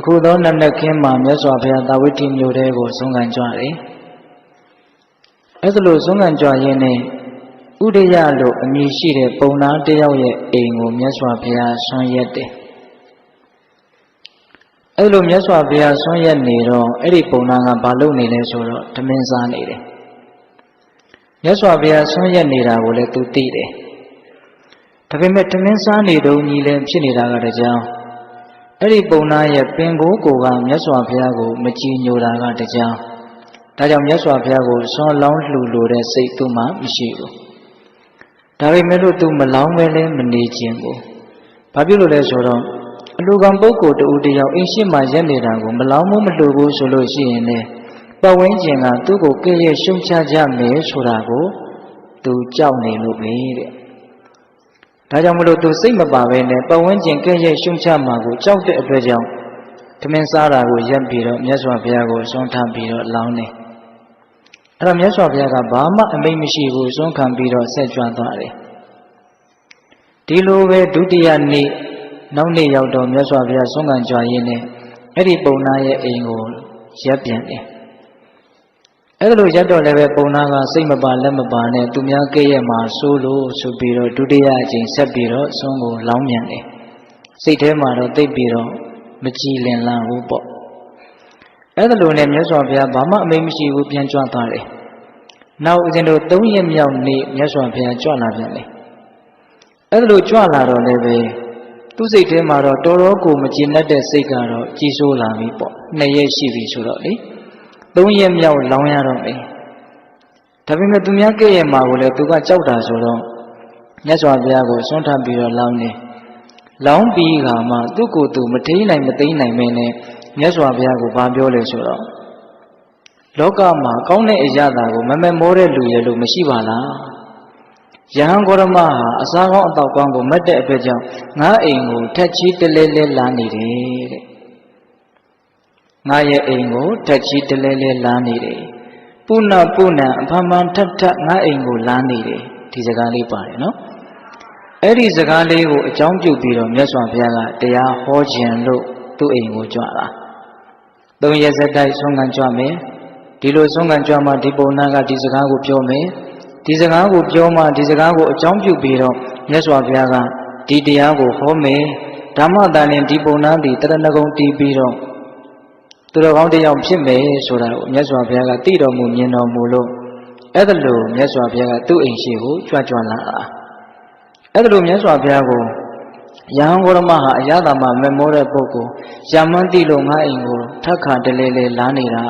ခုသောနတ်နက်ခင်းမှာမြတ်စွာဘုရားသာဝတိမြို့ထဲကိုဆုံးခံကြွတယ်အဲ့ဒါလို့ဆုံးခံကြွရင်းနဲ့ဥဒယလို့အမည်ရှိတဲ့ပုံနာတစ်ယောက်ရဲ့အိမ်ကိုမြတ်စွာဘုရားဆွမ်းရက်တယ်အဲ့လိုမြတ်စွာဘုရားဆွမ်းရက်နေတော့အဲ့ဒီပုံနာကဘာလုပ်နေလဲဆိုတော့ဓမင်းစားနေတယ်မြတ်စွာဘုရားဆွမ်းရက်နေတာကိုလည်းသူသိတယ်ဒါပေမဲ့ဓမင်းစားနေတုန်းကြီးလည်းဖြစ်နေတာကတကြောင်အဲ့ဒီပုံနာရဲ့ပင်ကိုယ်ကိုကမြတ်စွာဘုရားကိုမကြည်ညိုတာကတကြောင်ဒါကြောင့်မြတ်စွာဘုရားကိုဆွမ်းလောင်းလှူလိုတဲ့စိတ်သူ့မှာမရှိဘူးဒါပေမဲ့လို့သူမလောင်းပဲလည်းမနေခြင်းဘူးဘာဖြစ်လို့လဲဆိုတော့အလူကံပုဂ္ဂိုလ်တူတယောက်အိမ်ရှိမှရက်နေတာကိုမလောင်းမလှူဘူးဆိုလို့ရှိရင်လည်းပတ်ဝန်းကျင်ကသူ့ကိုကဲ့ရဲ့ရှုံချကြမယ်ဆိုတာကိုသူကြောက်နေလို့ပဲတဲ့ဒါကြောင့်မလို့သူစိတ်မပါဘဲနဲ့ပတ်ဝန်းကျင်ကဲ့ရဲ့ရှုံချမှာကိုကြောက်တဲ့အတွက်ကြောင့်ဓမင်းစားတာကိုရက်ပြီးတော့မြတ်စွာဘုရားကိုဆွမ်းထမ်းပြီးတော့လောင်းနေအဲ့တော့မြတ်စွာဘုရားကဘာမှအမိန့်မရှိဘူးဆွမ်းခံပြီးတော့ဆက်ကြွသွားတယ်ဒီလိုပဲဒုတိယနေ့နောက်နေ့ရောက်တော့မြတ်စွာဘုရားဆွမ်းခံကြွရင်းနဲ့အဲ့ဒီပုံနာရဲ့အိမ်ကိုရက်ပြန်တယ်အဲ့ဒါလိုရက်တော့လည်းပဲပုံနာကစိတ်မပါလက်မပါနဲ့သူများကဲ့ရဲ့မှာစိုးလို့ဆိုပြီးတော့ဒုတိယအကြိမ်ဆက်ပြီးတော့ဆွမ်းကိုလောင်းပြန်တယ်စိတ်ထဲမှာတော့သိပ်ပြီးတော့မကြည်လင်လန့်ဘူးပေါ့အဲ့ဒါလိုနဲ့မြတ်စွာဘုရားဘာမှအမိန့်မရှိဘူးပြန်ကြွသွားတယ်နောက်ဦးဇင်းတို့3ရက်မြောက်နေ့မြတ်စွာဘုရားကြွလာပြန်တယ်အဲ့ဒါလိုကြွလာတော့လည်းပဲသူ့စိတ်ထဲမှာတော့တော်တော်ကိုမကျေနပ်တဲ့စိတ်ကတော့ကြီးစိုးလာပြီပေါ့2ရက်ရှိပြီဆိုတော့လေ3ရက်မြောက်လောင်းရတော့မယ်ဒါပေမဲ့သူများကဲ့ရဲ့မှာကိုလည်းသူကကြောက်တာဆိုတော့မြတ်စွာဘုရားကိုဆွမ်းထပ်ပြီးတော့လောင်းတယ်လောင်းပြီးကမှသူ့ကိုယ်သူမထိန်နိုင်မသိနိုင်မင်းနဲ့မြတ်စွာဘုရားကိုဘာပြောလဲဆိုတော့လောကမှာကောင်းတဲ့အရာကိုမမဲမောတဲ့လူရဲ့လို့မရှိပါလားယဟန်ဂေါရမဟာအစားကောင်းအသောက်ကောင်းကိုမတ်တဲ့အတွက်ကြောင့်ငါအိမ်ကိုထက်ချီတလဲလဲလာနေတယ်တဲ့ငါရဲ့အိမ်ကိုထက်ချီတလဲလဲလာနေတယ်ပုဏ္ဏပုဏ္ဏအဖန်ဖန်ထပ်ထပ်ငါအိမ်ကိုလာနေတယ်ဒီစကားလေးပါတယ်နော်အဲ့ဒီစကားလေးကိုအကြောင်းပြုပြီးတော့မြတ်စွာဘုရားကတရားဟောခြင်းလို့သူ့အိမ်ကိုကြွလာ3ရက်ဆက်တိုက်ဆုံးခံကြွမယ်ဒီလိုဆုံးခံကြွမှဒီပုံနာကဒီစကားကိုပြောမယ်ဒီစကားကိုပြောမှဒီစကားကိုအကြောင်းပြုပြီးတော့မြတ်စွာဘုရားကဒီတရားကိုဟောမယ်ဓမ္မတန်ရင်ဒီပုံနာဒီတရဏဂုံတီးပြီးတော့သူတော်ကောင်းတရားဖြစ်မယ်ဆိုတာကိုမြတ်စွာဘုရားကသိတော်မူမြင်တော်မူလို့အဲ့ဒါလို့မြတ်စွာဘုရားကသူ့အိမ်ရှိကိုကြွကြွလာတာအဲ့ဒါလို့မြတ်စွာဘုရားကိုယဟန်ဂေါရမဟာအရသာမှာမမောတဲ့ပုဂ္ဂိုလ်ရမန်းတိလို့ငါအိမ်ကိုထက်ခါတလဲလဲလာနေတာ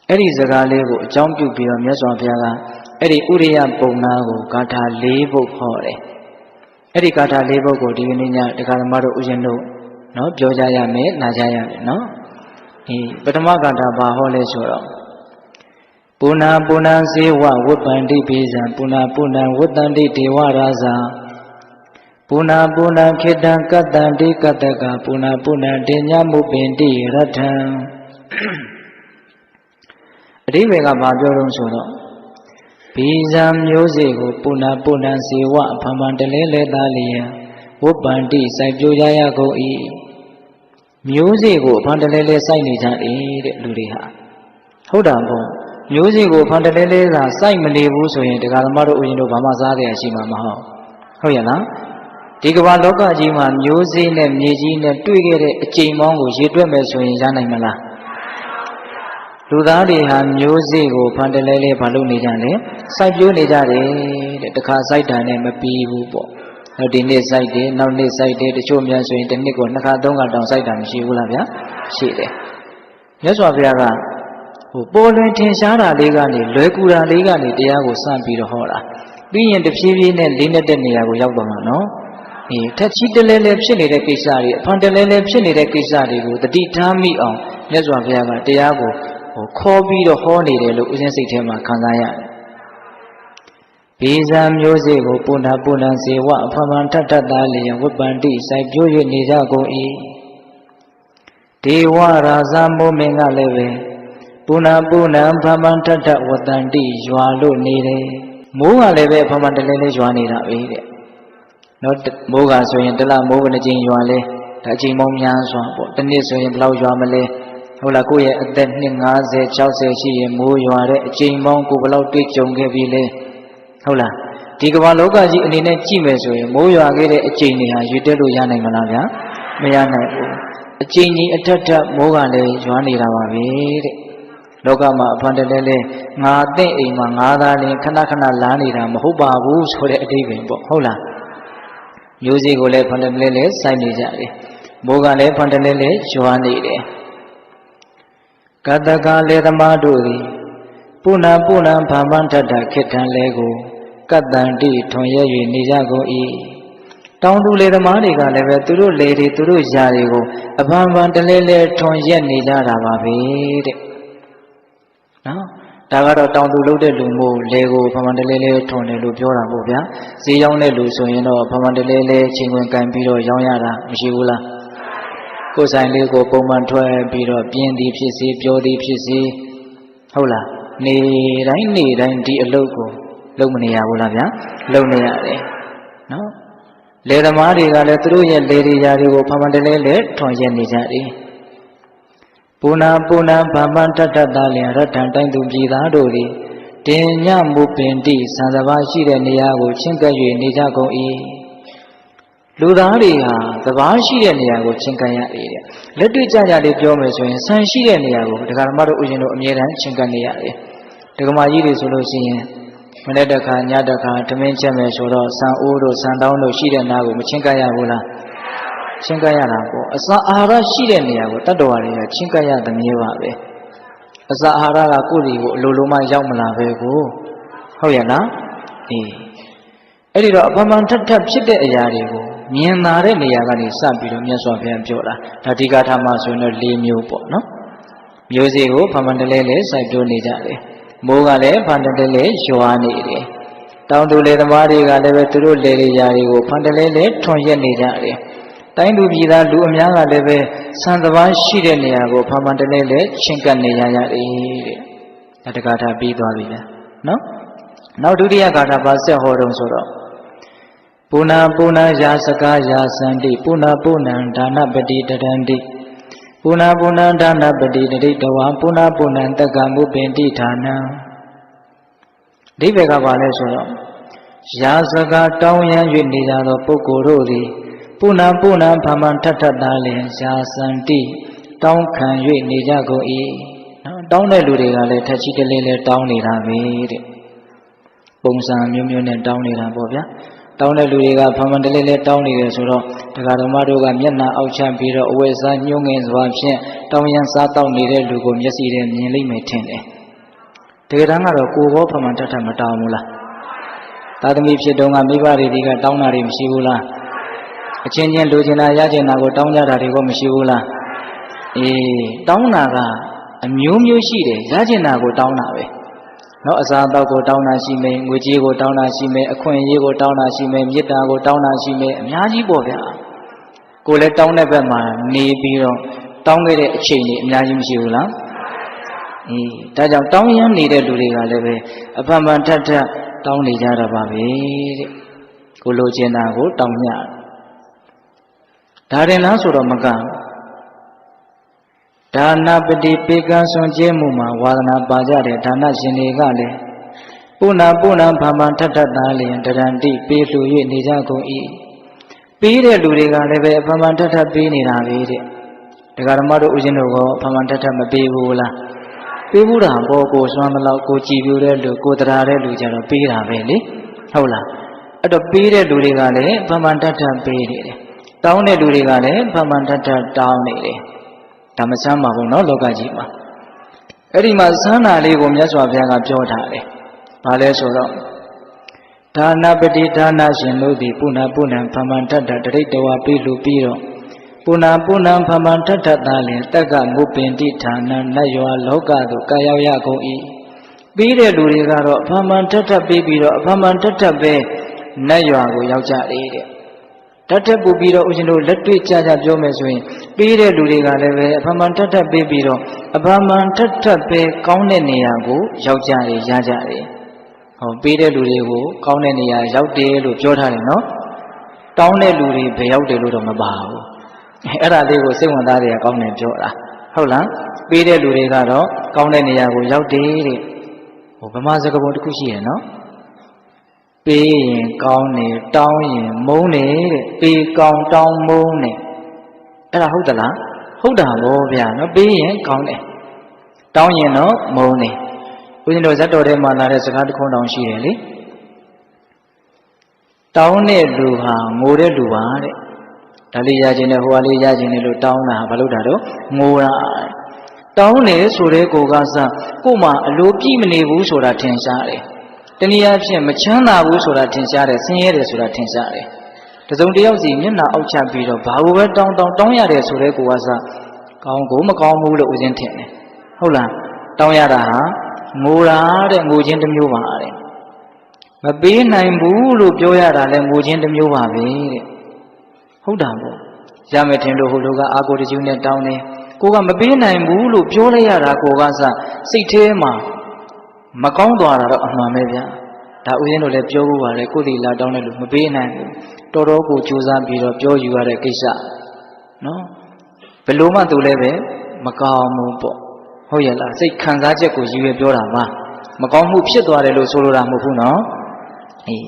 အဲ့ဒီစကားလေးကိုအကြောင်းပြုပြီးတော့မြတ်စွာဘုရားကအဲ့ဒီဥရိယပုံနာကိုဂါထာ4ပုဒ်ဟောတယ်အဲ့ဒီဂါထာ4ပုဒ်ကိုဒီကနေ့ညတရားဓမ္မတို့ဥရှင်တို့နော်ပြောကြရမယ်နားကြရမယ်နော်ပထမဂါထာဘာဟောလဲဆိုတော့ပုဏ္ဏပုဏ္ဏဇေဝဝုပ္ပန္တိပိဇံပုဏ္ဏပုဏ္ဏဝတ္တန္တိဒေဝရာဇာပုဏ္ဏပုဏ္ဏခေတ္တံကတ္တန္တိကတ္တကပုဏ္ဏပုဏ္ဏတေညမုပင်တိရထံအဓိပ္ပာယ်ကဘာပြောလို့ဆိုတော့ဘိဇံမျိုးစေ့ကိုပုဏ္ဏပုဏ္ဏဇေဝအဖန်ဖန်တလဲလဲသားလျံဝုပ္ပန္တိစိုက်ပျိုးကြရကုန်၏မျိုးစေ့ကိုအဖန်တလဲလဲစိုက်နေကြတယ်တဲ့လူတွေဟာဟုတ်တာပေါ့မျိုးစေ့ကိုအဖန်တလဲလဲသာစိုက်မနေဘူးဆိုရင်တရားဓမ္မတို့ဥယျာဉ်တို့ဘာမှစားကြရရှိမှာမဟုတ်ဟုတ်ရဲ့လားဒီကမ္ဘာလောကကြီးမှာမျိုးစေ့နဲ့မြေကြီးနဲ့တွေ့ခဲ့တဲ့အကြိမ်ပေါင်းကိုရေတွက်မယ်ဆိုရင်ရနိုင်မလားလူသားတွေဟာမျိုးစေ့ကိုဖန်တလဲလဲဘာလို့နေကြလဲစိုက်ပျိုးနေကြတယ်တဲ့တခါစိုက်တာနဲ့မပြီးဘူးပေါ့ဒီနေ့စိုက်တယ်နောက်နေ့စိုက်တယ်တချို့များဆိုရင်တစ်နှစ်ကို2ခါ3ခါတောင်စိုက်တာမရှိဘူးလားဗျာရှိတယ်မြတ်စွာဘုရားကပေါ်လွင်ထင်ရှားတာလေးကနေလွယ်ကူတာလေးကနေတရားကိုစပြီးတော့ဟောတာပြီးရင်တဖြည်းဖြည်းနဲ့လေးနဲ့တဲ့နေရာကိုရောက်သွားမှာနော်ထက်ချီတလဲလဲဖြစ်နေတဲ့ကိစ္စတွေအဖန်တလဲလဲဖြစ်နေတဲ့ကိစ္စတွေကိုတတိထားမိအောင်မြတ်စွာဘုရားကတရားကိုခေါ်ပြီးတော့ဟောနေတယ်လို့ဦးဇင်းစိတ်ထဲမှာခံစားရတယ်ဘိဇံမျိုးစေ့ကိုပုဏ္ဏပုဏ္ဏဇေဝအဖန်ဖန်ထပ်ထပ်သားလျံဝိပ္ပန္တိစိုက်ပျိုး၍နေကြကုန်၏ဒေဝရာဇမိုးမင်းကလည်းပဲပုဏ္ဏပုဏ္ဏဖန်ဖန်ထပ်ထပ်ဝတ္တန္တိရွာလို့နေတယ်မိုးကလည်းပဲဖန်ဖန်တလဲလဲရွာနေတာပဲတဲ့နော်မိုးကဆိုရင်တလမိုးဘယ်နှကြိမ်ရွာလဲ ဒါအချိန်ပေါင်းများစွာပေါ့တစ်နှစ်ဆိုရင်ဘယ်လောက်ရွာမလဲဟုတ်လားကိုယ့်ရဲ့အသက်နှစ်50 60ရှိရင်မိုးရွာတဲ့အချိန်ပေါင်းကိုဘယ်လောက်တွေ့ကြုံခဲ့ပြီလဲဟုတ်လားဒီကမ္ဘာလောကကြီးအနေနဲ့ကြည့်မယ်ဆိုရင်မိုးရွာခဲ့တဲ့အချိန်တွေဟာရွေ့တက်လို့ရနိုင်မလားဗျာမရနိုင်ဘူးအချိန်ကြီးအထက်ထက်မိုးကလည်းရွာနေတာပါပဲတဲ့လောကမှာအဖန်တလဲလဲငါအသင့်အိမ်မှာငါသားလင်ခဏခဏလာနေတာမဟုတ်ပါဘူးဆိုတဲ့အဓိပ္ပာယ်ပေါ့ဟုတ်လားမျိုးစေ့ကိုလည်းဖန်တလဲလဲစိုက်နေကြတယ်မိုးကလည်းဖန်တလဲလဲရွာနေတယ်ကတ္တကလေသမားတို့သည်ပုဏ္ဏဘာမထထခေတ္တံလဲကိုကတ္တံတိထွန်ရဲ၍နေကြကုန်၏တောင်သူလေသမားတွေကလည်းပဲသူတို့လေတွေသူတို့ຢာတွေကိုအဖန်ဖန်တလဲလဲထွန်ရက်နေကြတာပါပဲတဲ့နော်ဒါကတော့တောင်သူလုပ်တဲ့လူမျိုးလေကိုဖန်ဖန်တလဲလဲထွန်တယ်လို့ပြောတာပေါ့ဗျာဈေးရောက်တဲ့လူဆိုရင်တော့ဖန်ဖန်တလဲလဲချိန်ဝင်ကန်ပြီးတော့ရောင်းရတာမရှိဘူးလားကိုယ်ဆိုင်လေးကိုပုံမှန်ထွက်ပြီးတော့ပြင်းသည်ဖြစ်စေပြောသည်ဖြစ်စေဟုတ်လားနေတိုင်းဒီအလုပ်ကိုလုပ်မနေရဘူးလားဗျာလုပ်နေရတယ်နော်လေသမားတွေကလည်းသူတို့ရဲ့လေတွေຢာတွေကိုဖန်ဖန်တလဲလဲထွန်ရက်နေကြတယ်ပုဏ္ဏဘာမထထသာလျင်ရထံတိုင်းသူပြည်သားတို့သည်တင်ညမူပင်တိသံသဘာရှိတဲ့နေရာကိုချင်းကပ်၍နေကြကုန်၏လူသားတွေဟာသဘာရှိတဲ့နေရာကိုချင်းကပ်ရတယ်တဲ့လက်တွေ့ကြကြလေးပြောမယ်ဆိုရင်ဆန်ရှိတဲ့နေရာကိုဒကာဓမ္မတို့ဥရှင်တို့အမြဲတမ်းချင်းကပ်နေရတယ်ဒကာမကြီးတွေဆိုလို့ရှိရင်မနေ့တခါညတခါသမင်းချက်မယ်ဆိုတော့ဆန်အိုးတို့ဆန်တောင်းတို့ရှိတဲ့နားကိုမချင်းကပ်ရဘူးလားချင်းကပ်ရတာပေါ့အစာအာဟာရရှိတဲ့နေရာကိုတတ္တဝါတွေကချင်းကပ်ရသမျှပါပဲအစာအာဟာရကကိုယ်စီကိုအလိုလိုမှရောက်မလာပဲကိုဟုတ်ရဲ့လားအေးအဲ့ဒီတော့အပမန်ထထဖြစ်တဲ့အရာတွေကိုမြင်သာတဲ့နေရာကနေစပြီးတော့မြတ်စွာဘုရားပြောတာဒါဒီကာထာမှာဆိုရင်တော့၄မျိုးပေါ့နော်မျိုးစေ့ကိုဖမန်တလဲလဲစိုက်ပျိုးနေကြတယ်မိုးကလည်းဖန်တလဲလဲရွာနေတယ်တောင်သူလေသမားတွေကလည်းပဲသူတို့လေလေရာတွေကိုဖန်တလဲလဲထွန်ရက်နေကြတယ်တိုင်းသူပြည်သားလူအများကလည်းပဲဆန်သဘာရှိတဲ့နေရာကိုဖမန်တလဲလဲချင်းကပ်နေရရတယ်တဲ့ဒါတကာထာပြီးသွားပြီလားနော်နောက်ဒုတိယကာထာပါဆက်ဟောတုံဆိုတော့ပုဏ္ဏယာစကားယာစန္တိပုဏ္ဏဒါနပတိတရန္တိပုဏ္ဏဒါနပတိတရိတဝါပုဏ္ဏတက္ကမုပင်တိဌာနံအဓိပ္ပာယ်ကဘာလဲဆိုတော့ယာစကားတောင်းရန်၍နေကြသောပုဂ္ဂိုလ်တို့သည်ပုဏ္ဏဘာမထထသာလျင်ယာစန္တိတောင်းခံ၍နေကြကုန်၏နော်တောင်းတဲ့လူတွေကလည်းထက်ချီတလေးလေးတောင်းနေတာပဲတဲ့ပုံစံမျိုးနဲ့တောင်းနေတာပေါ့ဗျာတောင်းတဲ့လူတွေကဖန်ဖန်တလဲလဲတောင်းနေတယ်ဆိုတော့တရားဓမ္မတို့ကမျက်နှာအောက်ချပြီးတော့အဝတ်စားညှိုးငင်စွာဖြင့်တောင်းရန်စားတောက်နေတဲ့လူကိုမျက်စိနဲ့မြင်လိမ့်မယ်ထင်တယ်တကယ်တမ်းကတော့ကိုယ်ဘောဖန်ဖန်ထထမတောင်းဘူးလားသာသမီဖြစ်တုန်းကမိဘတွေဒီကတောင်းတာတွေမရှိဘူးလားအချင်းချင်းလူချင်တာရချင်တာကိုတောင်းကြတာတွေကမရှိဘူးလားအေးတောင်းတာကအမျိုးမျိုးရှိတယ်ရချင်တာကိုတောင်းတာပဲနော်အစာအသောက်ကိုတောင်းတာရှိမယ်ငွေကြေးကိုတောင်းတာရှိမယ်အခွင့်အရေးကိုတောင်းတာရှိမယ်မေတ္တာကိုတောင်းတာရှိမယ်အများကြီးပေါ့ဗျာကိုလည်းတောင်းတဲ့ဘက်မှာနေပြီးတော့တောင်းခဲ့တဲ့အချိန်ကြီးအများကြီးမရှိဘူးလားအေးဒါကြောင့်တောင်းရမ်းနေတဲ့လူတွေကလည်းပဲအဖန်ဖန်ထထတောင်းနေကြတာပါပဲတဲ့ကိုလိုချင်တာကိုတောင်းညဒါရင်လားဆိုတော့မကဒါနပတိပေကံဆွန်ကျဲမှုမှာဝါဒနာပါကြတဲ့ဒါနရှင်တွေကလည်းပုဏ္ဏဘာမထထသာလျင်တရန္တိပေးလှူ၍နေကြကုန်၏ပေးတဲ့လူတွေကလည်းပဲအဖမန်ထထပေးနေတာပဲတဲ့ဒကာဓမ္မတို့ဦးဇင်းတို့ကအဖမန်ထထမပေးဘူးလားပေးဘူးတာပေါ့ကိုစွမ်းမလောက်ကိုကြည်ပြိုတဲ့လူကိုတရားတဲ့လူကြတော့ပေးတာပဲလေဟုတ်လားအဲ့တော့ပေးတဲ့လူတွေကလည်းအဖမန်ထထပေးနေတယ်တောင်းတဲ့လူတွေကလည်းအဖမန်ထထတောင်းနေတယ်ဒါမဆမ်းပါဘူးเนาะလောကကြီးမှာအဲ့ဒီမှာဆန္ဒလေးကိုမြတ်စွာဘုရားကပြောထားတယ်။ဘာလဲဆိုတော့ဒါနပတိဒါနရှင်တို့သည်ပုဏ္ဏဘာမထထတရိတဝါပိလူပြီးတော့ပုဏ္ဏဘာမထထသာလျင်တက္ကမုပင်တိဌာနနတ်ရွာလောကသို့ကာရောက်ရကုန်၏ပြီးတဲ့လူတွေကတော့ဘာမထထပြီးပြီးတော့ဘာမထထပဲနတ်ရွာကိုရောက်ကြတယ်တဲ့တတ်တက်ပူပြီးတော့ဦးဇင်းတို့လက်တွေ့ကြကြပြောမယ်ဆိုရင်ပေးတဲ့လူတွေကလည်းပဲအဖမန်ထထပေးပြီးတော့အဖမန်ထထပဲကောင်းတဲ့နေရာကိုရောက်ကြတယ်ရကြတယ်ဟောပေးတဲ့လူတွေကိုကောင်းတဲ့နေရာရောက်တယ်လို့ပြောထားတယ်နော်တောင်းတဲ့လူတွေဘယ်ရောက်တယ်လို့တော့မပါဘူး အဲ့ဒါလေးကိုစိတ်ဝင်စားတယ်ကောင်းတယ်ပြောတာဟုတ်လားပေးတဲ့လူတွေကတော့ကောင်းတဲ့နေရာကိုရောက်တယ်တဲ့ဟိုဗမာစကားပုံတစ်ခုရှိရနော်ပေးရင်ကောင်းတယ်တောင်းရင်မုန်းတယ်တဲ့ပေးကောင်းတောင်းမုန်းတယ်အဲ့ဒါဟုတ်သလားဟုတ်တာပေါ့ဗျာနော်ပေးရင်ကောင်းတယ်တောင်းရင်တော့မုန်းတယ်ဦးဇင်းတို့ဇတ်တော်ထဲမှာလာတဲ့စကားတစ်ခုတောင်ရှိတယ်လေတောင်းတဲ့လူဟာငိုတဲ့လူပါတဲ့ဒါလေးရခြင်းနဲ့ဟိုဟာလေးရခြင်းနဲ့လို့တောင်းတာဘာလို့တာတော့ငိုတာတောင်းတယ်ဆိုတဲ့ကိုကစကို့မှာအလိုပြည့်မနေဘူးဆိုတာထင်ရှားတယ်တနည်းအားဖြင့်မချမ်းသာဘူးဆိုတာထင်ရှားတယ်ဆင်းရဲတယ်ဆိုတာထင်ရှားတယ်တစုံတစ်ယောက်စီမျက်နှာအောက်ချပြီးတော့ဘာလို့ပဲတောင်းရတယ်ဆိုတဲ့ကိုကစကောင်းကိုမကောင်းဘူးလို့ဦးဇင်းထင်တယ်ဟုတ်လားတောင်းရတာဟာငိုတာတဲ့ငိုခြင်းတစ်မျိုးပါတဲ့မပေးနိုင်ဘူးလို့ပြောရတာလည်းငိုခြင်းတစ်မျိုးပါပဲတဲ့ဟုတ်တာပေါ့ရမယ်ထင်လို့ဟိုလူကအာကိုတကျူးနဲ့တောင်းတယ်ကိုကမပေးနိုင်ဘူးလို့ပြောလိုက်ရတာကိုကစစိတ်ထဲမှာမကောင်းသွားတာတော့အမှန်ပဲဗျာဒါဥစဉ်တို့လည်းပြောဖို့ပါတယ်ကိုယ်တည်လာတောင်းတယ်လို့မပေးနိုင်ဘူးတော်တော်ကိုကြိုးစားပြီးတော့ပြောယူရတဲ့ကိစ္စနော်ဘယ်လိုမှသူလည်းပဲမကောင်းဘူးပေါ့ဟုတ်ရဲ့လားစိတ်ခံစားချက်ကိုရည်ရွယ်ပြောတာပါမကောင်းမှုဖြစ်သွားတယ်လို့ဆိုလိုတာမဟုတ်ဘူးနော်အေး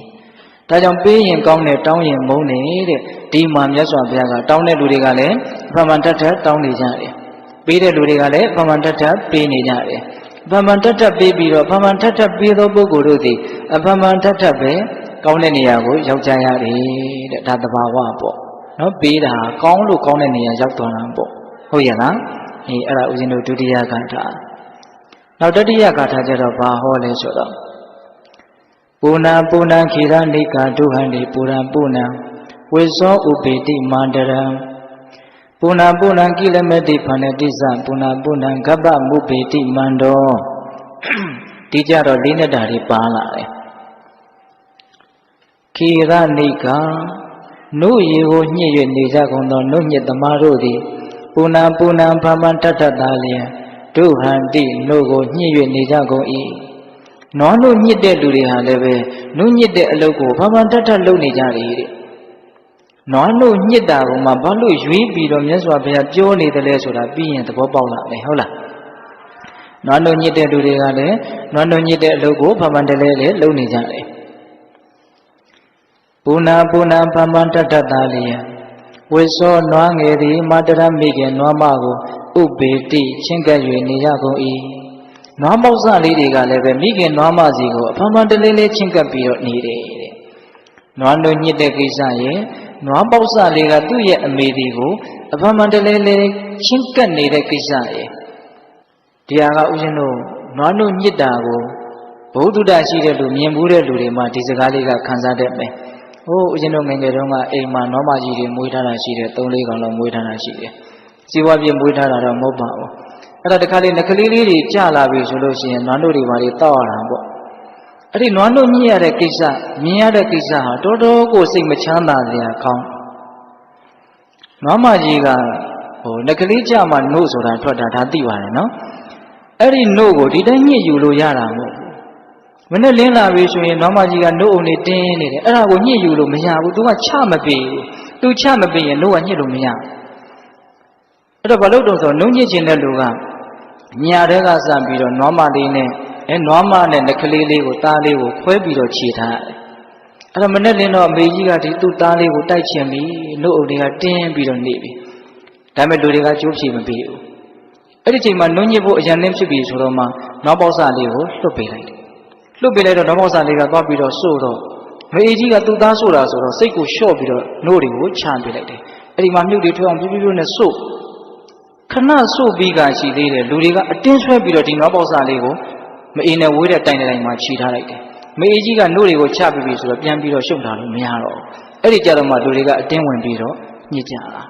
ဒါကြောင့်ပေးရင်ကောင်းတယ်တောင်းရင်မုန်းတယ်တဲ့ဒီမှာမြတ်စွာဘုရားကတောင်းတဲ့လူတွေကလည်းဗမာတတ်တတ်တောင်းနေကြတယ်ပေးတဲ့လူတွေကလည်းဗမာတတ်တတ်ပေးနေကြတယ်ဗမာတတ်တတ်ပေးပြီးတော့ဗမာတတ်တတ်ပေးသောပုဂ္ဂိုလ်တို့သည်အဗမာတတ်တတ်ပဲကောင်းတဲ့နေရာကိုရောက်ကြရတယ်တဲ့ဒါသဘာဝပေါ့နော်ပေးတာကောင်းလို့ကောင်းတဲ့နေရာရောက်သွားတာပေါ့ဟုတ်ရဲ့လားအေးအဲ့ဒါဦးဇင်းတို့ဒုတိယဂါထာနောက်တတိယဂါထာကျတော့ဘာဟောလဲဆိုတော့ပူနာပူနာခိရနိကာဒုဟန္တိပူရံပူနာဝိဇောဥပေတိမန္တရံပူနာပူနာကိလမတိဖဏတိသပူနာပူနာဂဗ္ဗမုပေတိမန္တောဒီကြတော့လေးနဲ့တာတွေပါလာတယ်ခိရနိကာနုရေကိုညှစ်၍နေကြကုန်သောနုညစ်သမားတို့သည်ပူနာပူနာဖမန်တတတာလျင်ဒုဟန္တိနုကိုညှစ်၍နေကြကုန်၏နွားတို့ညစ်တဲ့လူတွေဟာလည်းပဲနုညစ်တဲ့အလုပ်ကိုဖမန်တတလုပ်နေကြတယ်တဲ့နွားတို့ညစ်တာကမှဘာလို့ရွေးပြီးတော့မြတ်စွာဘုရားပြောနေတယ်လဲဆိုတာပြီးရင်သဘောပေါက်လာမယ်ဟုတ်လားနွားတို့ညစ်တဲ့လူတွေကလည်းနွားတို့ညစ်တဲ့အလုပ်ကိုဖမန်တလဲလေလုပ်နေကြတယ်ပူနာပူနာဖမန်တတတာလျင်ဝိသောနွားငယ်သည်မာတရမိခင်နွားမကိုဥပေတိချင်းကပ်၍နေရကုန်၏နွားပေါက်စလေးတွေကလည်းပဲမိခင်နွားမစီကိုအဖန်ဖန်တလေးလေးချင်းကပ်ပြီးတော့နေတယ်တဲ့နွားတို့ညစ်တဲ့ကိစ္စရဲ့နွားပေါက်စလေးကသူ့ရဲ့အမေဒီကိုအဖန်ဖန်တလေးလေးချင်းကပ်နေတဲ့ကိစ္စရဲ့ဒီဟာကဥရှင်တို့နွားတို့ညစ်တာကိုဘုဒ္ဓတရှိတဲ့လူမြင်ဘူးတဲ့လူတွေမှဒီစကားလေးကခံစားတတ်မယ်ဟိုဦးဇင်းတို့ငယ်ငယ်တုန်းကအိမ်မှာနွားမကြီးတွေမွေးထားတာရှိတယ်3-4ကောင်လောက်မွေးထားတာရှိတယ်စီးပွားပြမွေးထားတာတော့မဟုတ်ပါဘူးအဲ့ဒါတခါလေးငကလေးလေးတွေကြာလာပြီဆိုလို့ရှိရင်နွားတို့တွေပါလေတောက်ရတာပေါ့အဲ့ဒီနွားတို့ညှိရတဲ့ကိစ္စမြင်ရတဲ့ကိစ္စဟာတော်တော်ကိုစိတ်မချမ်းသာစရာကောင်းနွားမကြီးကဟိုငကလေးကြာမှနှုတ်ဆိုတာထွက်တာဒါသိပါတယ်နော်အဲ့ဒီနှုတ်ကိုဒီတိုင်းညှစ်ယူလို့ရတာမဟုတ်မနဲ့လင်းလာပြီဆိုရင်နွားမကြီးကနှုတ်အုံလေးတင်းနေတယ်အဲ့ဒါကိုညှစ်ယူလို့မရဘူးသူကချမပေးဘူးသူချမပေးရင်နှုတ်ကညှစ်လို့မရအဲ့တော့ဘာလို့တုံးဆိုနှုတ်ညှစ်ခြင်းတဲ့လူကညာတဲကစပြီးတော့နွားမလေးနဲ့နွားမနဲ့ငကလေးလေးကိုသားလေးကိုခွဲပြီးတော့ခြေထားရတယ်အဲ့တော့မနဲ့လင်းတော့အမေကြီးကဒီသူ့သားလေးကိုတိုက်ချင်ပြီနှုတ်အုံလေးကတင်းပြီးတော့နေပြီဒါပေမဲ့လူတွေကကြိုးဖြေမပေးဘူးအဲ့ဒီချိန်မှာနှုတ်ညှစ်ဖို့အရန်လင်းဖြစ်ပြီဆိုတော့မှနွားပေါက်စလေးကိုလွတ်ပေးလိုက်တယ်လွတ်ပေးလိုက်တော့နွားပေါက်စလေးကသွားပြီးတော့စို့တော့မေကြီးကသူ့သားစို့တာဆိုတော့စိတ်ကိုလျှော့ပြီးတော့နှုတ်တွေကိုချမ်းပေးလိုက်တယ်အဲ့ဒီမှာမြုပ်တွေထွက်အောင်ပြပြပြနဲ့စို့ခဏစို့ပြီးကရှိသေးတယ်လူတွေကအတင်းဆွဲပြီးတော့ဒီနွားပေါက်စလေးကိုမအေးနဲ့ဝေးတဲ့တိုင်တိုင်းမှာခြိထားလိုက်တယ်မေကြီးကနှုတ်တွေကိုချပြီးပြီဆိုတော့ပြန်ပြီးတော့ရှုပ်တာလို့မရတော့ဘူးအဲ့ဒီကြတော့မှလူတွေကအတင်းဝင်ပြီးတော့ညစ်ကြတာ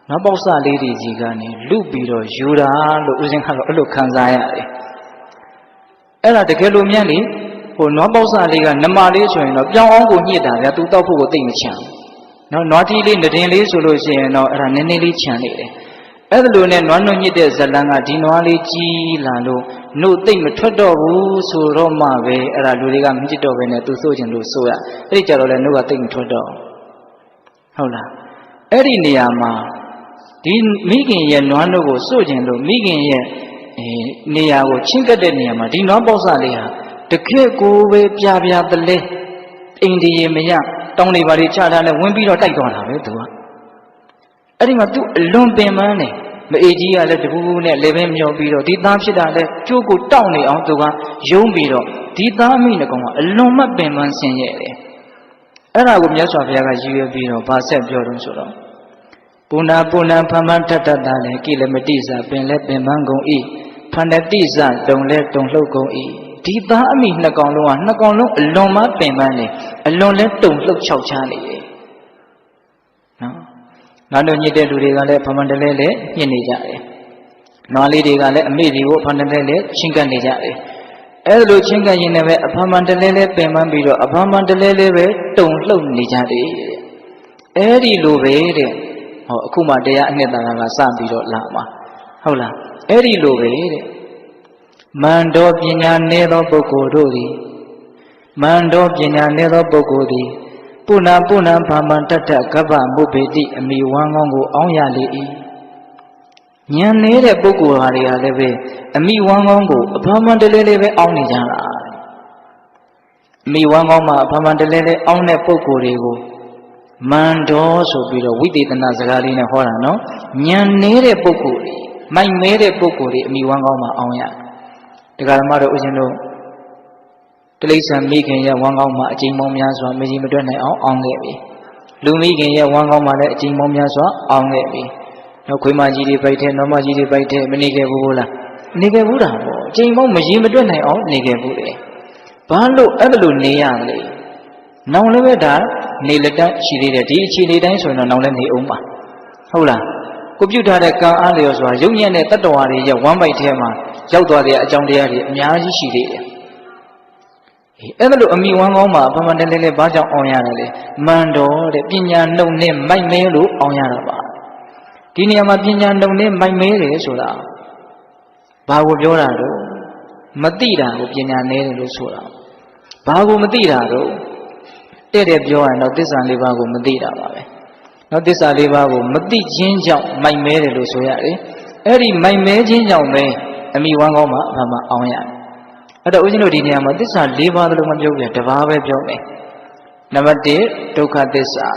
နွားပေါက်စလေးတွေကြီးကနေလူပြီးတော့ယူတာလို့ဦးဇင်းကတော့အဲ့လိုခံစားရတယ်အဲ့ဒါတကယ်လို့မြန်လေဟိုနွားပေါက်စလေးကနမလေးဆိုရင်တော့ပြောင်းအောင်ကိုညစ်တာဗျာသူတောက်ဖို့ကိုသိမချမ်းနော်နွားတီးလေးနဒင်လေးဆိုလို့ရှိရင်တော့အဲ့ဒါနည်းနည်းလေးချမ်းနေတယ်အဲ့ဒါလိုနဲ့နွားနှုတ်ညစ်တဲ့ဇလန်းကဒီနွားလေးကြီးလာလို့နှုတ်သိမ့်မထွက်တော့ဘူးဆိုတော့မှပဲအဲ့ဒါလူတွေကမကြည့်တော့ဘဲနဲ့သူစိုးကျင်လို့စိုးရအဲ့ဒီကြတော့လဲနှုတ်ကသိမ့်မထွက်တော့ဟုတ်လားအဲ့ဒီနေရာမှာ ဒီမိခင်ရဲ့နွားတို့ကိုစို့ကျင်လို့မိခင်ရဲ့နေရာကိုချင်းကပ်တဲ့နေရာမှာဒီနွားပေါက်စလေးဟာတခေတ်ကိုပဲပြပြတလဲအိန္ဒိယမရတောင်းနေပါလေချထားလဲဝင်ပြီးတော့တိုက်သွားတာပဲသူကအဲ့ဒီမှာသူအလွန်ပင်ပန်းနေမအေးကြီးကလည်းတပူးပူးနဲ့လေပင်မြော်ပြီးတော့ဒီသားဖြစ်တာလဲကျိုးကိုတောက်နေအောင်သူကယုံပြီးတော့ဒီသားအမိနှကောင်ကအလွန်မှပင်ပန်းဆင်းရဲတယ်အဲ့ဒါကိုမြတ်စွာဘုရားကရည်ရွယ်ပြီးတော့ဗာဆက်ပြောတော့ဆိုတော့ပုဏ္ဏပုဏ္ဏဖမ္မထတတလည်းကိလမတိစပင်လဲပင်ပန်းကုန်၏ဖန္တတိစတုံလဲတုံလှုပ်ကုန်၏ဒီသားအမိနှစ်ကောင်လုံးကနှစ်ကောင်လုံးအလွန်မှပင်ပန်းနေအလွန်လဲတုံလှုပ်ချောက်ချားနေတယ်နော်ငါတို့ညစ်တဲ့လူတွေကလည်းဖမ္မတလဲလဲညစ်နေကြတယ်နွားလေးတွေကလည်းအမေတွေကိုဖမ္မတလဲလဲချင်းကပ်နေကြတယ်အဲ့လိုချင်းကပ်ရင်လည်းအဖမ္မတလဲလဲပင်ပန်းပြီးတော့အဖမ္မတလဲလဲပဲတုံလှုပ်နေကြတယ်အဲ့ဒီလိုပဲတဲ့ဟောအခုမှတရားအနှစ်သာရကစပြီးတော့လာမှာဟုတ်လားအဲ့ဒီလိုပဲတဲ့မန္တောပညာနည်းသောပုဂ္ဂိုလ်တို့သည်မန္တောပညာနည်းသောပုဂ္ဂိုလ်သည်ပုဏ္ဏပုဏ္ဏဖမ္မတတကပ္ပမုပေတိအမိဝမ်းကောင်းကိုအောင်းရလေ၏ဉာဏ်နေတဲ့ပုဂ္ဂိုလ်ဟာတွေကလည်းပဲအမိဝမ်းကောင်းကိုအဖမ္မတလဲလဲပဲအောင်းနေကြတာအမိဝမ်းကောင်းမှာအဖမ္မတလဲလဲအောင်းတဲ့ပုဂ္ဂိုလ်တွေကိုမန္တောဆိုပြီးတော့ဝိသေသနာစကားလေးနဲ့ဟောတာနော်ဉာဏ်နေတဲ့ပုဂ္ဂိုလ်တွေမိုက်မဲတဲ့ပုဂ္ဂိုလ်တွေအမိဝမ်းကောင်းမှာအောင်းရတရားဓမ္မတို့ဦးဇင်းတို့တိလိစ္ဆာမိခင်ရဲ့ဝမ်းကောင်းမှာအကျဉ်းပေါင်းများစွာမကြီးမတွက်နိုင်အောင်အောင်းခဲ့ပြီလူမိခင်ရဲ့ဝမ်းကောင်းမှာလည်းအကျဉ်းပေါင်းများစွာအောင်းခဲ့ပြီနောက်ခွေးမကြီးတွေပိုက်တဲ့နောင်မကြီးတွေပိုက်တဲ့မနေခဲ့ဘူးလားနေခဲ့ဘူးတာပေါ့အကျဉ်းပေါင်းမကြီးမတွက်နိုင်အောင်နေခဲ့ဘူးလေဘာလို့အဲ့လိုနေရလဲနောင်လည်းပဲဒါနေလက်တရှိသေးတယ်ဒီအခြေအနေတိုင်းဆိုရင်တော့နောင်လည်းနေအောင်ပါဟုတ်လားကိုပြုတ်ထားတဲ့ကံအားလျော်စွာရုပ်ညံ့တဲ့တတ္တဝါတွေရဲ့ဝမ်းပိုက်ထဲမှာရောက်သွားတဲ့အကြောင်းတရားတွေအများကြီးရှိသေးတယ်အဲ့ဒါလို့အမိဝမ်းကောင်းမှာဖမန်တလေးလေးဘာကြောင့်အောင်ရတယ်လဲမန္တော်တဲ့ပညာနှုတ်နဲ့မိုက်မဲလို့အောင်ရတာပါဒီနေရာမှာပညာနှုတ်နဲ့မိုက်မဲတယ်ဆိုတာဘာကိုပြောတာတော့မသိတာကိုပညာနဲတယ်လို့ဆိုတာဘာကိုမသိတာတော့တဲ့ပြောရရင်တော့သစ္စာလေးပါးကိုမသိတာပါပဲနောက်သစ္စာလေးပါးကိုမသိခြင်းကြောင့်မိုက်မဲတယ်လို့ဆိုရတယ်အဲ့ဒီမိုက်မဲခြင်းကြောင့်ပဲအမိဝမ်းကောင်းမှာအမှန်အောင်ရတယ်အဲ့တော့ဦးဇင်းတို့ဒီနေရာမှာသစ္စာ၄ပါးသလုံးမပြောပြန်တစ်ပါးပဲပြောမယ်နံပါတ်1ဒုက္ခသစ္စာ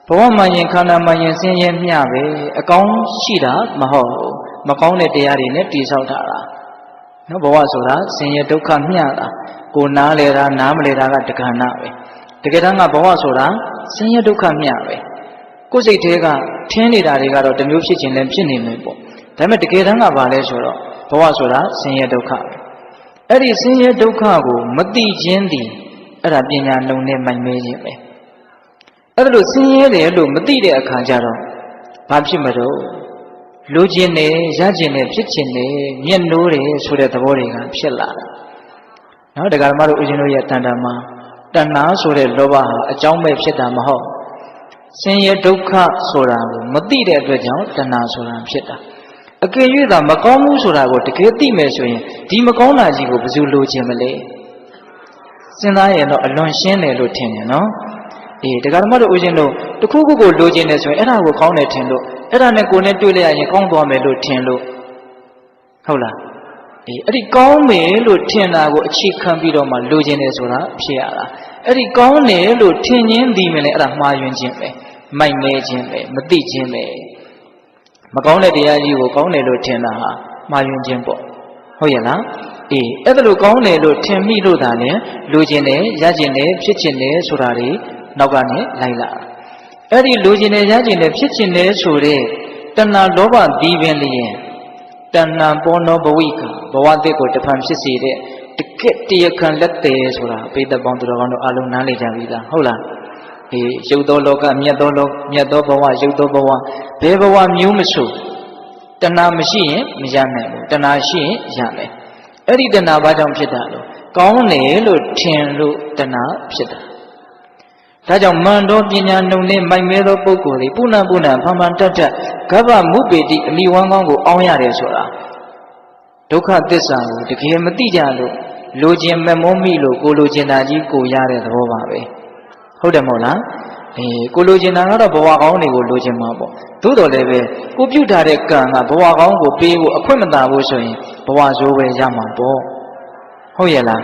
ဘဝမှရင်ခန္ဓာမှရင်ဆင်းရဲမျှပဲအကောင်းရှိတာမဟုတ်ဘူးမကောင်းတဲ့တရားတွေနဲ့တည်ဆောက်ထားတာနော်ဘဝဆိုတာဆင်းရဲဒုက္ခမျှတာကိုနားလေတာနားမလဲတာကတက္ကနာပဲတကယ်တမ်းကဘဝဆိုတာဆင်းရဲဒုက္ခမျှပဲကိုယ်စိတ်ထဲကထင်းနေတာတွေကတော့တမျိုးဖြစ်ခြင်းလည်းဖြစ်နေမယ်ပေါ့ဒါပေမဲ့တကယ်တမ်းကဘာလဲဆိုတော့ဘဝဆိုတာဆင်းရဲဒုက္ခပဲအဲ့ဒီဆင်းရဲဒုက္ခကိုမသိခြင်းသည်အဲ့ဒါပညာနှုံနဲ့မိုက်မဲခြင်းပဲအဲ့ဒါလို့ဆင်းရဲတယ်လို့မသိတဲ့အခါကျတော့ဘာဖြစ်မလို့လိုချင်တယ်ရချင်တယ်ဖြစ်ချင်တယ်မျက်နှိုးတယ်ဆိုတဲ့သဘောတွေကဖြစ်လာတာနော်တရားဓမ္မတို့ဦးဇင်းတို့ရဲ့တန်တမှာတဏှာဆိုတဲ့လောဘဟာအကြောင်းပဲဖြစ်တာမဟုတ်ဆင်းရဲဒုက္ခဆိုတာကိုမသိတဲ့အတွက်ကြောင့်တဏှာဆိုတာဖြစ်တာအကယ်၍သာမကောင်းဘူးဆိုတာကိုတကယ်သိမယ်ဆိုရင်ဒီမကောင်းတာကြီးကိုဘယ်သူလိုချင်မလဲစဉ်းစားရင်တော့အလွန်ရှင်းတယ်လို့ထင်တယ်နော်တရားဓမ္မတို့ဦးဇင်းတို့တခုခုကိုလိုချင်တယ်ဆိုရင်အဲ့ဒါကိုကောင်းတယ်ထင်လို့အဲ့ဒါနဲ့ကိုယ်နဲ့တွေ့လိုက်ရရင်ကောင်းသွားမယ်လို့ထင်လို့ဟုတ်လားအဲ့ဒီကောင်းမယ်လို့ထင်တာကိုအခြေခံပြီးတော့မှလိုချင်တယ်ဆိုတာဖြစ်ရတာအဲ့ဒီကောင်းတယ်လို့ထင်ခြင်းဒီမယ်လေအဲ့ဒါမှားယွင်းခြင်းပဲမိုက်မဲခြင်းပဲမသိခြင်းပဲမကောင်းတဲ့တရားကြီးကိုကောင်းတယ်လို့ထင်တာဟာမှားယွင်းခြင်းပေါ့ဟုတ်ရဲ့လားအဲ့ဒါလို့ကောင်းတယ်လို့ထင်မိလို့သာလေလိုချင်တယ်ရချင်တယ်ဖြစ်ချင်တယ်ဆိုတာတွေနောက်ကနေလိုက်လာအဲ့ဒီလိုချင်တယ်ရချင်တယ်ဖြစ်ချင်တယ်ဆိုတဲ့တဏှာလောဘဒီပင်လျင်တဏှာပေါ်နောဘဝိကဘဝတစ်ကိုတဖန်ဖြစ်စေတဲ့တကက်တရားခံလက်တယ်ဆိုတာပိဋကပေါင်းသူတော်ကောင်းတို့အလုံးနားလေကြပြီလားဟုတ်လားရုပ်သောလောကမြတ်သောလောမြတ်သောဘဝရုပ်သောဘဝဘယ်ဘဝမျိုးမဆိုတဏှာမရှိရင်မရနိုင်ဘူးတဏှာရှိရင်ရမယ်အဲ့ဒီတဏှာဘာကြောင့်ဖြစ်တာလို့ကောင်းတယ်လို့ထင်လို့တဏှာဖြစ်တာဒါကြောင့်မန္တောပညာနှုံနဲ့မိုက်မဲသောပုဂ္ဂိုလ်တွေပုဏ္ဏပုဏ္ဏဖမန်တတ္တဂဗ္ဗမုပေတိအမိဝမ်းကောင်းကိုအောင်းရတယ်ဆိုတာဒုက္ခသစ္စာကိုတကယ်မသိကြလို့လိုချင်မမောမိလို့ကိုလိုချင်တာကြီးကိုရတဲ့သဘောပါပဲဟုတ်တယ်မဟုတ်လား ကိုလိုချင်တာကတော့ဘဝကောင်းတွေကိုလိုချင်မှာပေါ့သို့တော်လည်းပဲကိုပြုတ်ထားတဲ့ကံကဘဝကောင်းကိုပေးဖို့အခွင့်မသာဘူးဆိုရင်ဘဝဆိုးပဲရမှာပေါ့ဟုတ်ရဲ့လား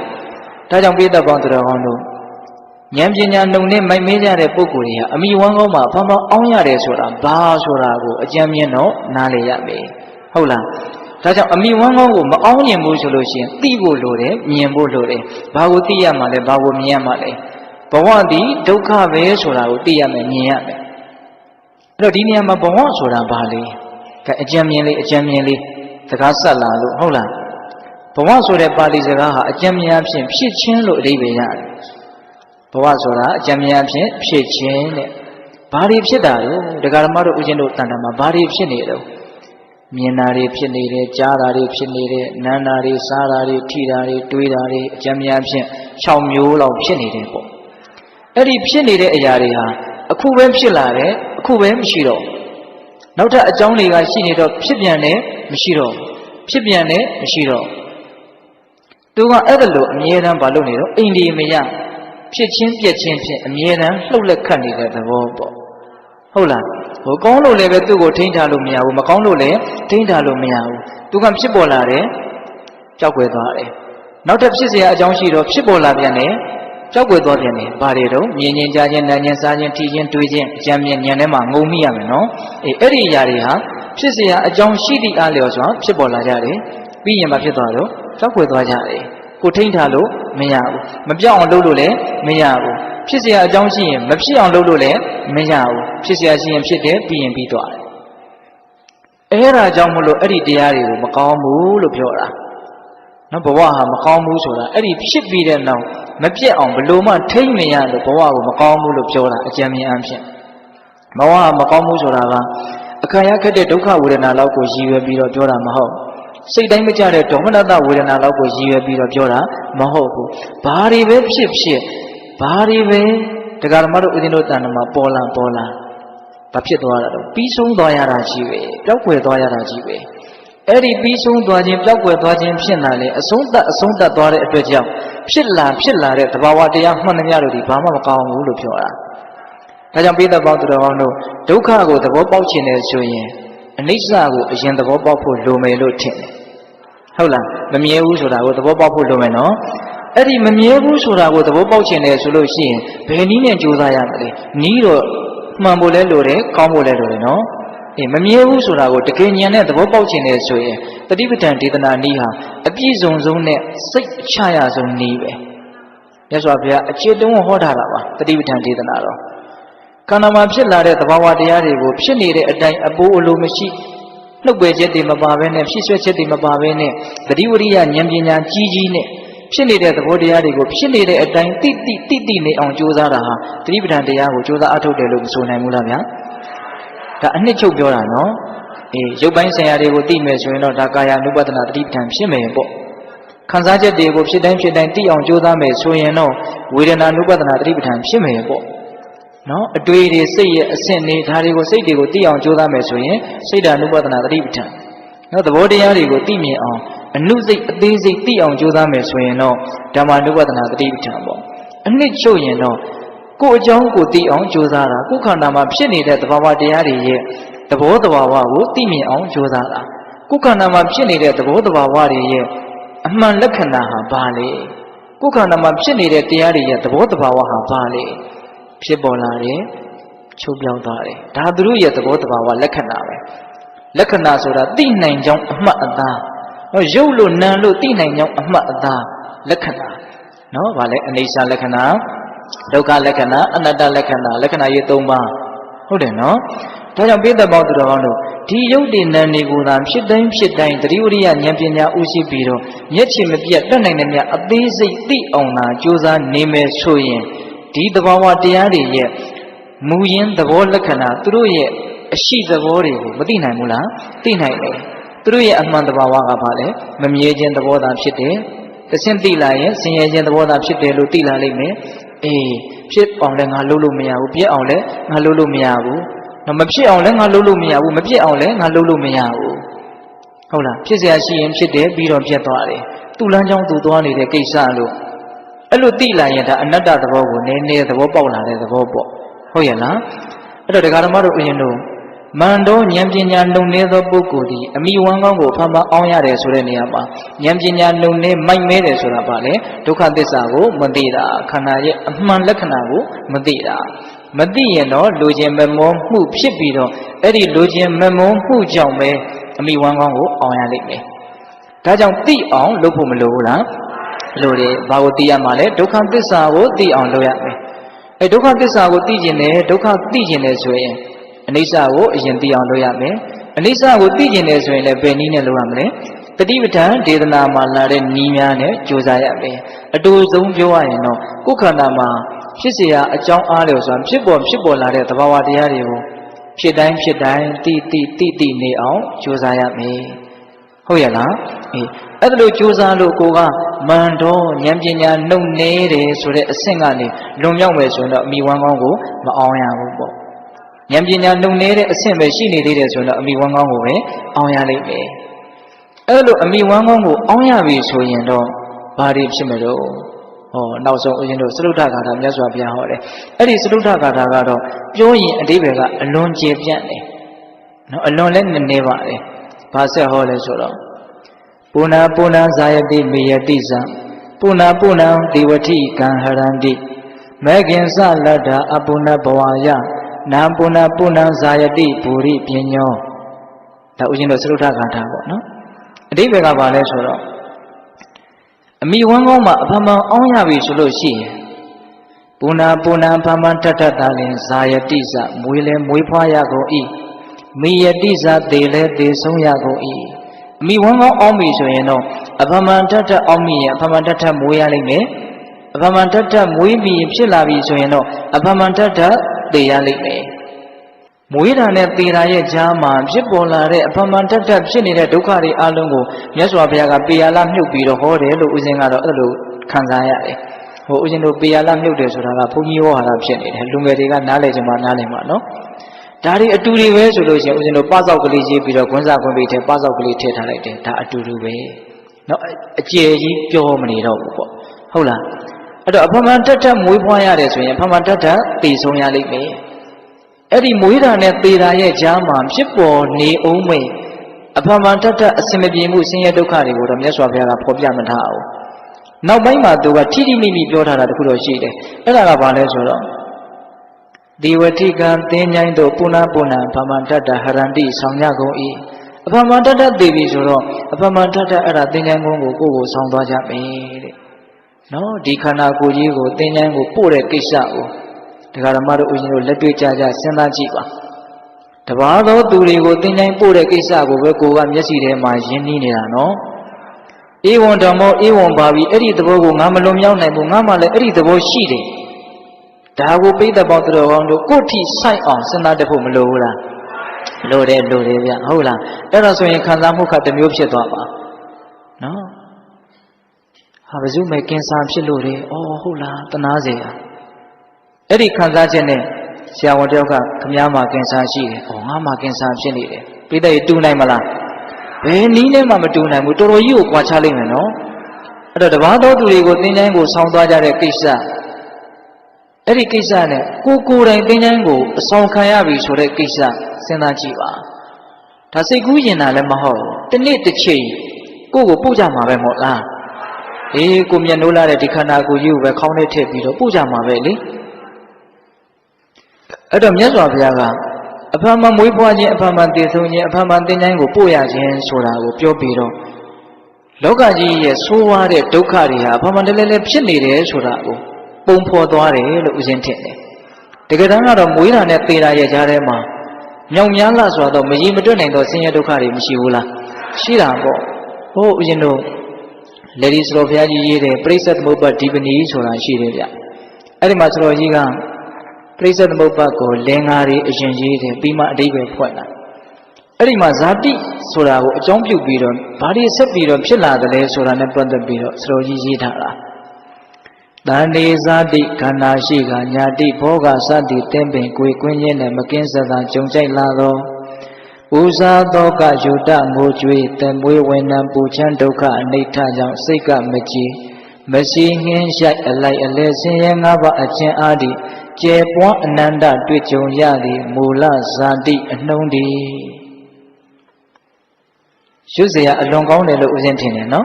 ဒါကြောင့်ပိဋကပေါင်းသူတော်ကောင်းတို့ဉာဏ်ပညာနှုံနဲ့မိုက်မဲကြတဲ့ပုဂ္ဂိုလ်တွေဟာအမိဝမ်းကောင်းမှာဖောင်းဖောင်းအောင်းရတယ်ဆိုတာဘာဆိုတာကိုအကြံမြင်တော့နားလေရမယ်ဟုတ်လားဒါကြောင့်အမိဝမ်းကောင်းကိုမအောင်းမြင်ဘူးဆိုလို့ရှိရင်သိဖို့လိုတယ်မြင်ဖို့လိုတယ်ဘာကိုသိရမှာလဲဘာကိုမြင်ရမှာလဲဘဝသည်ဒုက္ခပဲဆိုတာကိုသိရမယ်မြင်ရမယ်အဲ့တော့ဒီနေရာမှာဘဝဆိုတာဘာလဲအကြံမြင်လေးစကားဆက်လာလို့ဟုတ်လားဘဝဆိုတဲ့ပါဠိစကားဟာအကြံမြင်အဖြစ်ဖြစ်ချင်းလို့အဓိပ္ပာယ်ရတယ်ဘဝဆိုတာအကြံမြင်အဖြစ်ဖြစ်ချင်းတဲ့ဘာတွေဖြစ်တာလဲဒကာဓမ္မတို့ဦးဇင်းတို့တန်တမှာဘာတွေဖြစ်နေတော့မြင်တာတွေဖြစ်နေတယ်ကြားတာတွေဖြစ်နေတယ်နားတာတွေစားတာတွေထိတာတွေတွေးတာတွေအကြံမြင်အဖြစ်6မျိုးလောက်ဖြစ်နေတယ်ပေါ့အဲ့ဒီဖြစ်နေတဲ့အရာတွေဟာအခုပဲဖြစ်လာတယ်အခုပဲမရှိတော့နောက်ထပ်အကြောင်းတွေကရှိနေတော့ဖြစ်ပြန်တယ်မရှိတော့ဖြစ်ပြန်တယ်မရှိတော့သူကအဲ့ဒါလို့အမြဲတမ်းမလုပ်နေတော့အိန္ဒိမယဖြစ်ချင်းပြက်ချင်းဖြင့်အမြဲတမ်းလှုပ်လက်ခတ်နေတဲ့သဘောပေါ့ဟုတ်လားဟိုကောင်းလို့လည်းပဲသူ့ကိုထိန်းထားလို့မရဘူးမကောင်းလို့လည်းထိန်းထားလို့မရဘူးသူကဖြစ်ပေါ်လာတယ်ကြောက်ွယ်သွားတယ်နောက်ထပ်ဖြစ်เสียအကြောင်းရှိတော့ဖြစ်ပေါ်လာပြန်တယ်ကြောက်ွယ်သွားပြန်တယ်ဘာတွေတော့မြင်ချင်းကြားချင်းနားချင်းစားချင်းထိချင်းတွေးချင်းအကြံမြင်ဉာဏ်ထဲမှာငုံမိရမယ်နော်အဲ့ဒီအရာတွေဟာဖြစ်เสียအကြောင်းရှိသည့်အားလျော်စွာဖြစ်ပေါ်လာကြတယ်ပြီးရင်မဖြစ်သွားတော့ကြောက်ွယ်သွားကြတယ်ကိုထိန်းထားလို့မရဘူးမပြောင်းအောင်လုပ်လို့လည်းမရဘူးဖြစ်เสียအကြောင်းရှိရင်မဖြစ်အောင်လုပ်လို့လည်းမရဘူးဖြစ်เสียရှိရင်ဖြစ်တယ်ပြီးရင်ပြီးသွားတယ်အဲ့ဒါကြောင့်မလို့အဲ့ဒီတရားတွေကိုမကောင်းဘူးလို့ပြောတာနော်ဘဝဟာမကောင်းဘူးဆိုတာအဲ့ဒီဖြစ်ပြီးတဲ့နောက်မပြတ်အောင်ဘလို့မှထိမ့်မရလို့ဘဝကိုမကောင်းဘူးလို့ပြောတာအကြံဉာဏ်အဖြစ်ဘဝဟာမကောင်းဘူးဆိုတာကအခါရခက်တဲ့ဒုက္ခဝေဒနာလောက်ကိုရည်ရွယ်ပြီးတော့ပြောတာမဟုတ်စိတ်တိုင်းမကြတဲ့ဒေါမနတဝေဒနာလောက်ကိုရည်ရွယ်ပြီးတော့ပြောတာမဟုတ်ဘူးဘာတွေပဲဖြစ်ဘာတွေပဲတရားဓမ္မတို့ဦးဇင်းတို့တန်ခါမှာပေါ်လာဘာဖြစ်သွားတာတော့ပြီးဆုံးသွားရတာကြီးပဲပျောက်ကွယ်သွားရတာကြီးပဲအဲ့ဒီပြီးဆုံးသွားခြင်းပျောက်ကွယ်သွားခြင်းဖြစ်လာလေအဆုံးသတ်သွားတဲ့အတွက်ကြောင့်ဖြစ်လာတဲ့သဘာဝတရားမှန်သမျှတို့ဒီဘာမှမကောင်းဘူးလို့ပြောတာဒါကြောင့်ပိဋကပေါင်းသူတော်ကောင်းတို့ဒုက္ခကိုသဘောပေါက်ခြင်းနဲ့ဆိုရင်အနိစ္စကိုအရင်သဘောပေါက်ဖို့လိုမယ်လို့ထင်တယ်ဟုတ်လားမမြဲဘူးဆိုတာကိုသဘောပေါက်ဖို့လိုမယ်နော်အဲ့ဒီမမြဲဘူးဆိုတာကိုသဘောပေါက်ခြင်းနဲ့ဆိုလို့ရှိရင်ဘယ်နည်းနဲ့ကြိုးစားရမလဲနီးတော့မှန်ဖို့လဲလိုတယ်ကောင်းဖို့လဲလိုတယ်နော်မမြဲဘူးဆိုတာကိုတကယ်ဉာဏ်နဲ့သဘောပေါက်ခြင်းနဲ့ဆိုရင်တတိပဋ္ဌာန်ဒေသနာနည်းဟာအပြည့်စုံဆုံးနဲ့စိတ်ချရဆုံးနည်းပဲမြတ်စွာဘုရားအခြေတုံးဟောထားတာပါတတိပဋ္ဌာန်ဒေသနာတော့ခန္ဓာမှာဖြစ်လာတဲ့သဘာဝတရားတွေကိုဖြစ်နေတဲ့အတိုင်းအပိုးအလိုမရှိနှုတ်ပယ်ချက်တွေမပါဘဲနဲ့ဖြစ်ဆွဲချက်တွေမပါဘဲနဲ့တတိဝရိယဉာဏ်ပညာကြီးနဲ့ဖြစ်နေတဲ့သဘောတရားတွေကိုဖြစ်နေတဲ့အတိုင်းတိနေအောင်ကြိုးစားတာဟာတတိပဋ္ဌာန်တရားကိုကြိုးစားအထုတ်တယ်လို့မဆိုနိုင်ဘူးလားဗျာဒါအနှစ်ချုပ်ပြောတာနော်ရုပ်ပိုင်းဆိုင်ရာတွေကိုသိမယ်ဆိုရင်တော့ဒါကာယ ानु ပဒနာတတိပဋ္ဌာန်ဖြစ်မယ်ပေါ့ခံစားချက်တွေကိုဖြစ်တိုင်းသိအောင်ကြိုးစားမယ်ဆိုရင်တော့ဝေဒနာ ानु ပဒနာတတိပဋ္ဌာန်ဖြစ်မယ်ပေါ့နော်အတွေ့တွေစိတ်ရဲ့အဆင့်တွေဒါတွေကိုစိတ်တွေကိုသိအောင်ကြိုးစားမယ်ဆိုရင်စိတ်ဓာ ानु ပဒနာတတိပဋ္ဌာန်နော်သဘောတရားတွေကိုသိမြင်အောင်အနုစိတ်အသေးစိတ်သိအောင်ကြိုးစားမယ်ဆိုရင်တော့ဓမ္မ ानु ပဒနာတတိပဋ္ဌာန်ပေါ့အနှစ်ချုပ်ရင်တော့ကိုယ်အကြောင်းကိုသိအောင်ကြိုးစားတာကိုယ်ခန္ဓာမှာဖြစ်နေတဲ့သဘာဝတရားတွေရဲ့သဘောတဘာဝကိုသိမြင်အောင်ကြိုးစားတာကိုယ်ခန္ဓာမှာဖြစ်နေတဲ့သဘောတဘာဝတွေရဲ့အမှန်လက္ခဏာဟာဘာလဲကိုယ်ခန္ဓာမှာဖြစ်နေတဲ့တရားတွေရဲ့သဘောတဘာဝဟာဘာလဲဖြစ်ပေါ်လာတယ်ချုပ်ပြောင်းသွားတယ်ဒါသူတို့ရဲ့သဘောတဘာဝလက္ခဏာပဲလက္ခဏာဆိုတာသိနိုင်ကြောင်းအမှတ်အသားရုပ်လို့နာမ်လို့သိနိုင်ကြောင်းအမှတ်အသားလက္ခဏာနော်ဗာလဲအနိစ္စလက္ခဏာဒုက္ခလက္ခဏာအနတ္တလက္ခဏာလက္ခဏာရေး၃ပါးဟုတ်တယ်နော်ဒါကြောင့်ပိဋကပေါင်းသူတော်ကောင်းတို့ဒီယုတ်တည်နံတွေကိုသာဖြစ်တိုင်းတတိဝရိယဉာဏ်ပညာဥရှိပြီးတော့မျက်ခြေမပြတ်တတ်နိုင်တဲ့မြတ်အသေးစိတ်သိအောင်သာကြိုးစားနေမယ်ဆိုရင်ဒီသဘာဝတရားတွေရဲ့မူရင်းသဘောလက္ခဏာသူတို့ရဲ့အရှိသဘောတွေကိုမသိနိုင်ဘူးလားသိနိုင်တယ်သူတို့ရဲ့အမှန်သဘာဝကဘာလဲမမြဲခြင်းသဘောသာဖြစ်တယ်တဆင့်သိလာရင်ဆင်းရဲခြင်းသဘောသာဖြစ်တယ်လို့သိလာလိမ့်မယ်ဖြစ်အောင်လည်းငါလုပ်လို့မရဘူးပြည့်အောင်လည်းငါလုပ်လို့မရဘူးမဖြစ်အောင်လည်းငါလုပ်လို့မရဘူးမပြည့်အောင်လည်းငါလုပ်လို့မရဘူးဟုတ်လားဖြစ်เสียရှိရင်ဖြစ်တယ်ပြီးတော့ပြတ်သွားတယ်သူ့လမ်းကြောင်းသူသွားနေတဲ့ကိစ္စလို့အဲ့လိုသိလာရင်ဒါအနတ္တသဘောကိုနည်းနည်းသဘောပေါက်လာတဲ့သဘောပေါ့ဟ ဟုတ်ရဲ့လားအဲ့တော့တရားဓမ္မတို့ဥယျာဉ်တို့မန္တောဉာဏ်ပညာလုံနေသောပုဂ္ဂိုလ်သည်အမိဝမ်းကောင်းကိုဖန်ဖန်အောင်ရတယ်ဆိုတဲ့နေရာမှာဉာဏ်ပညာလုံနေမိုက်မဲတယ်ဆိုတာပါလေဒုက္ခသစ္စာကိုမသိတာခန္ဓာရဲ့အမှန်လက္ခဏာကိုမသိတာမသိရင်တော့လူချင်းမမောမှုဖြစ်ပြီးတော့အဲ့ဒီလူချင်းမမောမှုကြောင့်ပဲအမိဝမ်းကောင်းကိုအောင်ရလိမ့်မယ်ဒါကြောင့်သိအောင်လုပ်ဖို့မလိုဘူးလားလို့လေဘာကိုသိရမှာလဲဒုက္ခသစ္စာကိုသိအောင်လုပ်ရမယ်အဲဒုက္ခသစ္စာကိုသိကျင်တယ်ဒုက္ခသိကျင်တယ်ဆိုရင်အနိစ္စကိုအရင်သိအောင်လုပ်ရမယ်အနိစ္စကိုသိကျင်တယ်ဆိုရင်လည်းဘယ်နည်းနဲ့လုပ်ရမလဲတတိပဋ္ဌာန်ဒေသနာမှာလာတဲ့နည်းများနဲ့ကြိုးစားရမယ်အတူဆုံးပြောရရင်တော့ကိုယ်ခန္ဓာမှာဖြစ်เสียအကြောင်းအားလို့ဆိုတာဖြစ်ပေါ်လာတဲ့သဘာဝတရားတွေကိုဖြစ်တိုင်းတိနေအောင်ကြိုးစားရမယ်ဟုတ်ရဲ့လားအေးအဲ့ဒါလို့ကြိုးစားလို့ကိုကမန္တောဉာဏ်ပညာနှုတ်နေတယ်ဆိုတဲ့အဆင့်ကနေလွန်မြောက်မယ်ဆိုရင်တော့အမိဝမ်းကောင်းကိုမအောင်ရဘူးပေါ့ဉာဏ်ပညာနှုတ်နေတဲ့အဆင့်ပဲရှိနေသေးတယ်ဆိုရင်တော့အမိဝမ်းကောင်းကိုပဲအောင်ရလိမ့်မယ်အဲ့လိုအမိဝမ်းကောင်းကိုအောင်ရပြီဆိုရင်တော့ဘာတွေဖြစ်မလို့နောက်ဆုံးဦးဇင်းတို့စရုဒ္ဓဂါထာမြတ်စွာဘုရားဟောတယ်အဲ့ဒီစရုဒ္ဓဂါထာကတော့ပြောရင်အဓိပ္ပာယ်ကအလွန်ကျေပြန့်တယ်နော်အလွန်လည်းနည်းနည်းပါတယ်ဘာဆက်ဟောလဲဆိုတော့ပုဏ္ဏဇာယတိမေယတိဇံပုဏ္ဏဒေဝတိကံဟရန္တိမေခင်စလတ္တာအပုဏ္ဏဘဝယနာပုဏ္ဏဇာယတိဘူရိပညောဒါဦးဇင်းတို့စရုဒ္ဓဂါထာပေါ့နော်အဓိပ္ပာယ်ကဘာလဲဆိုတော့အမိဝမ်းကောင်းမှာအဖမှန်အောင်ရပြီဆိုလို့ရှိရင်ပုဏ္ဏဖမှန်တတ်တာလင်ဇာယတိဇမွေးလဲမွေးဖွားရကုန်၏မိယတိဇသေလဲသေဆုံးရကုန်၏အမိဝမ်းကောင်းအောင်ပြီဆိုရင်တော့အဖမှန်တတ်အောင်မိရင်အဖမှန်တတ်မွေးရလိမ့်မယ်အဖမှန်တတ်မွေးပြီးဖြစ်လာပြီဆိုရင်တော့အဖမှန်တတ်သေရလိမ့်မယ်မွေးတာနဲ့သေတာရဲ့ကြားမှာဖြစ်ပေါ်လာတဲ့အဖမှန်တတ်ဖြစ်နေတဲ့ဒုက္ခတွေအလုံးကိုမြတ်စွာဘုရားကပေယာလမြုပ်ပြီးတော့ဟောတယ်လို့ဦးဇင်းကတော့အဲ့လိုခံစားရတယ်ဟိုဦးဇင်းတို့ပေယာလမြုပ်တယ်ဆိုတာကဘုန်းကြီးဟောတာဖြစ်နေတယ်လူငယ်တွေကနားလည်ချင်မှနားလည်မှာနော်ဒါတွေအတူတွေပဲဆိုလို့ရှိရင်ဦးဇင်းတို့ပစောက်ကလေးရေးပြီးတော့ခွန်းစားခွန်းပိတ်ထဲပစောက်ကလေးထည့်ထားလိုက်တယ်ဒါအတူတူပဲနော်အကျယ်ကြီးပြောမနေတော့ဘူးပေါ့ဟုတ်လားအဲ့တော့အဖမှန်တတ်မွေးဖွားရတယ်ဆိုရင်အဖမှန်တတ်သေဆုံးရလိမ့်မယ်အဲ့ဒီမွေးတာနဲ့သေတာရဲ့ကြားမှာဖြစ်ပေါ်နေအောင်မေအဖမှန်တတ်အစင်မပြေမှုဆင်းရဲဒုက္ခတွေကိုတော့မြတ်စွာဘုရားကဖော်ပြမထားအောင်နောက်ပိုင်းမှာသူကထိထိမိမိပြောထားတာတခုတော့ရှိတယ်အဲ့ဒါကဘာလဲဆိုတော့ဒီဝတိကသင်္ချိုင်းတို့ပုဏ္ဏဖမှန်တတ်ဟရန္တိဆောင်ရကုန်၏အဖမှန်တတ်သိပြီဆိုတော့အဖမှန်တတ်အဲ့ဒါသင်္ချိုင်းကုန်းကိုကိုဆောင်သွားကြမယ်တဲ့နော်ဒီခန္ဓာကိုယ်ကြီးကိုသင်္ချိုင်းကိုပို့တဲ့ကိစ္စကိုဒကာဓမ္မတို့ဦးဇင်းတို့လက်တွေ့ကြစဉ်းစားကြည့်ပါတပါးသောသူတွေကိုသင်္ချိုင်းပို့တဲ့ကိစ္စကိုပဲကိုကမျက်စိထဲမှာယဉ်နီးနေတာနော်ဧဝံဓမ္မောဧဝံပါပြီအဲ့ဒီသဘောကိုငါမလွန်မြောက်နိုင်ဘူးငါမှလည်းအဲ့ဒီသဘောရှိတယ်ဒါကိုပိဋကပေါင်းတော်ကောင်းတို့ကိုယ့်ထိဆိုင်အောင်စဉ်းစားတတ်ဖို့မလိုဘူးလားလိုတယ်ဗျဟုတ်လားအဲ့တော့ဆိုရင်ခံစားမှုကတစ်မျိုးဖြစ်သွားပါနော်ဟာဘယ်သူမှကင်ဆာဖြစ်လို့လေဩဟုတ်လားတနာစေအဲ့ဒီခံစားချက်နဲ့ဆရာဝန်တယောက်ကခမားမှာကင်ဆာရှိတယ်ဩငါမှာကင်ဆာဖြစ်နေတယ်ပိဋကတူနိုင်မလားဘယ်နည်းနဲ့မှမတူနိုင်ဘူးတော်တော်ကြီးကိုကြွားချလိုက်မယ်နော်အဲ့တော့တပါးသောသူတွေကိုသင်္ချိုင်းကိုဆောင်းသွားကြတဲ့ကိစ္စအဲ့ဒီကိစ္စနဲ့ကိုယ်တိုင်သင်္ချိုင်းကိုအဆောင်ခံရပြီဆိုတဲ့ကိစ္စစဉ်းစားကြည့်ပါဒါစိတ်ကူးရင်တာလည်းမဟုတ်ဘူးတစ်နေ့တစ်ချိန်ကိုယ့်ကိုပို့ကြမှာပဲမဟုတ်လားအေးကိုမျက်နှိုးလာတဲ့ဒီခန္ဓာကိုယ်ကြီးကိုပဲခေါင်းထဲထည့်ပြီးတော့ပို့ကြမှာပဲလေအဲ့တော့မြတ်စွာဘုရားကအဖမှန်မွေးဖွားခြင်းအဖမှန်တည်ဆုံးခြင်းအဖမှန်သင်္ချိုင်းကိုပို့ရခြင်းဆိုတာကိုပြောပြီးတော့လောကကြီးရဲ့ဆိုးဝါးတဲ့ဒုက္ခတွေဟာအဖမှန်တလဲလဲဖြစ်နေတယ်ဆိုတာကိုပုံဖော်သွားတယ်လို့ဦးဇင်းထင်တယ်တကယ်တမ်းကတော့မွေးတာနဲ့သေတာရဲ့ကြားထဲမှာမြောင်များလားဆိုတော့မရေမတွက်နိုင်တော့ဆင်းရဲဒုက္ခတွေမရှိဘူးလားရှိတာပေါ့ဟိုဦးဇင်းတို့လေဒီစတော်ဘုရားကြီးရေးတယ်ပရိစ္ဆေသမုပ္ပါဒီပဏီဆိုတာရှိတယ်ဗျအဲ့ဒီမှာစတော်ကြီးကပရိစ္ဆေသမုပ္ပါကိုလင်္ကာတွေအရင်ရေးတယ်ပြီးမှအဓိပ္ပာယ်ဖွင့်လာအဲ့ဒီမှာဇာတိဆိုတာကိုအကြောင်းပြုပြီးတော့ဘာတွေဆက်ပြီးတော့ဖြစ်လာတယ်လဲဆိုတာနဲ့ပတ်သက်ပြီးတော့စတော်ကြီးရေးထားတာတန်နေဇာတိခန္ဓာရှိကညာတိဘောဂစတိတင်းပင်ကိုယ်ကွင်းချင်းနဲ့မကင်းစသာကြုံကြိုက်လာသောပူဇာသောကယုတငိုကြွေးတမွေးဝေနံပူချမ်းဒုက္ခအနိဋ္ဌကြောင့်စိတ်ကမကြည် Machine shot like a lesson about a chin addy, J. Point Ananda Twitch on Yadi, Mula Zadi, and Nondi. Shuzia along on the Luzentin, no?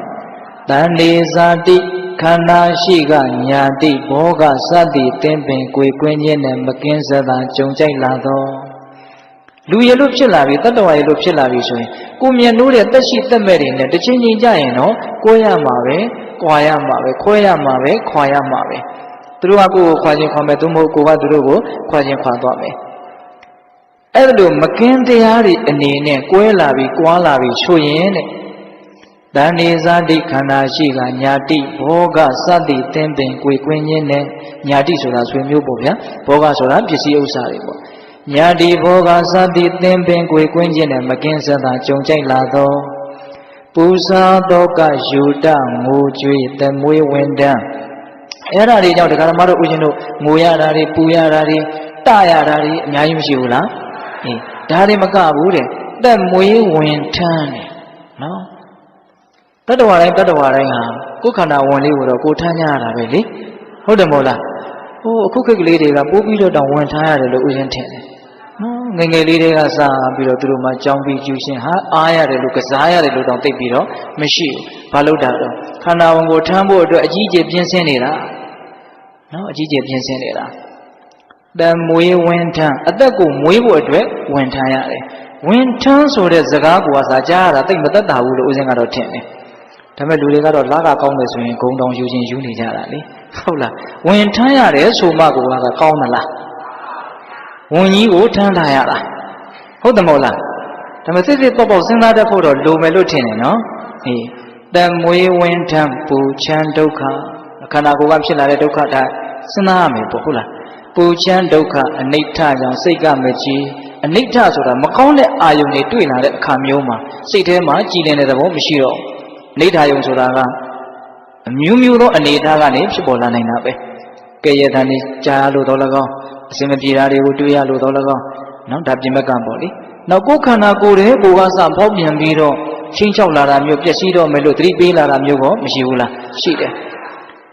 Dandi Zadi, Kana Shiga, Yadi, Boga, Sadi, Tempin, Queen, and Mackenzie, Jonjay Lado. Louis Lupchilavi, that's why Lupchilavi showing. Kumia Nuria, the sheet the Merin, the changing giant, no? Koya Mave, Koya Mave, Koya Mave, Koya Mave. Through a go, Quajin Cometumo, Kuva Drugo, Quajin Quadome. Edo Mackenzie Ari and Nene, Koelavi, Kualavi, showing. Dani Zadi, Kana Shiga, Nyati, Boga, Sadi, Tempin, Queen, Nyati, so that's when you boya, Boga, so that you see Usaribo. Nyadi Boga Sadi Tempin Quinjin and Mackenzie Jonjay Lado Pusa Doka Juda Mujui, the Mui went down. Era the Karamaro Ujino, Muyarari, Puyarari, Tayarari, Nyayim Shula, Dari Makabure, the Mui went down. No? That's what I have. Kukana only would have go Tanya, really. Hold the mola. Oh, cook lady, a booby don't want tired of the Ujan. Ningalida Bilo through my jumpy juicing, I the Lucas, I don't take Biro, Machine, Paludado, Kanawango Tambo to a Gigi Piensenera. No, a Gigi Piensenera. Then we went down, at the go, we would went tired. When turns so that Zagab was a jar, I think that I would losing out of 10. Tamaduriga or Laga Congress when going down using Unijarali. Hola, when tired, so Mago was a Kaunala. When you go turn Diala. Hold the mola. The Mathis Bobo sent out a photo, Lumelutin, no? Then we went to Puchandoka, Kanago Wapshila Doka, Sanami, Popula, Puchandoka, and 8 times on Sega Mechi, and 8 times of the Macone Ayuni doing at Kamyoma, Sitema, Gillian at the Womishiro, Nita Yosuraga, a Mumulo and Nita names Bolaninabe, Gayetani Jalo Dolago. Simipirari would do ya Ludolago, no Dabjimagamboli. Now go cana go to Bogasa, Pobian Biro, Chincho Laramio, Piasido, Melo, 3 Bila Ramugo, Mishula, Shide.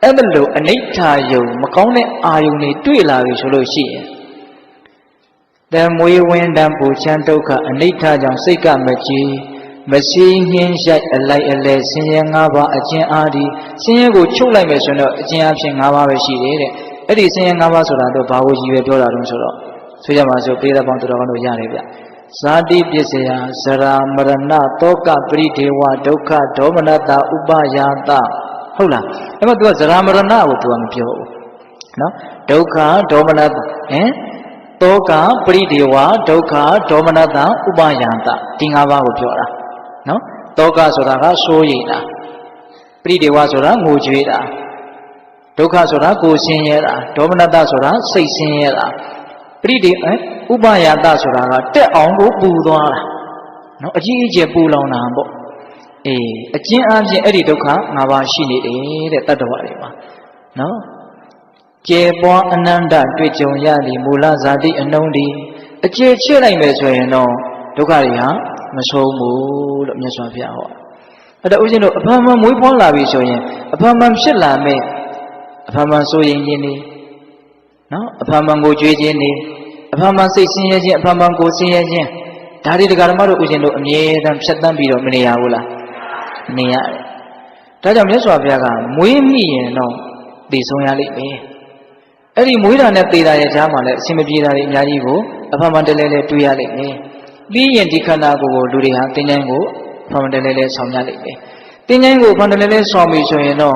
Evelo, an 8 tayo, Macone, Ayuni, Tuila, Visulo, she. Then we went down to Chantoka, and 8 tayo, Sika Machi, Machine Shot, a light a less, singing Ava, a Jan Adi, singing go Chula Mission, a Jan Ava, she did it. It is saying Navasura, Babu, you do our own solo. So you must pay the bond to the Yanibia. Sadi Pisea, Sara Marana, Toka, Pritewa, Doka, Domanata, Ubayata. Hola, never do a Zaramarana to Ampio. No? Doka, Domanata, eh? Toka, Pritewa, Doka, Domanata, Ubayanta, Tingava Upura. No? Toka Sora, Soyina. Pritewa Sora, Mujida. Doka Sora, go Sinyera, Domanata Sora, say Sinyera. Pretty, eh? Ubayata Sora, te ongo Budora. No, a G. Bulona. A Jin Anji Eddie Doka, Nava Shini, the Tatawarima. No? Jebo Ananda, Twitchon Yadi, Mula Zadi, and Nondi. A J. Chilling Mesway, no, Dokaria, Masomu, Meswafia. But the Ujino, upon my Mupola Vishoyan, upon my Shilla me. Upon my sewing Jenny, no, upon my go Jenny, upon my 16 years, upon my go see again. Daddy the Garamaro Ujino, near them shut down below Miniaula. Nia. Tajam Yaswaviaga, Muimi, no, the Soyali me. Every Muira Nepida Jamala, Simipira in Yarigo, upon Mandelele to Yali me. Be and Dicanago, Duriha, Tinango, from the Lele Somali me. Tinango, Pandelele saw me so you know.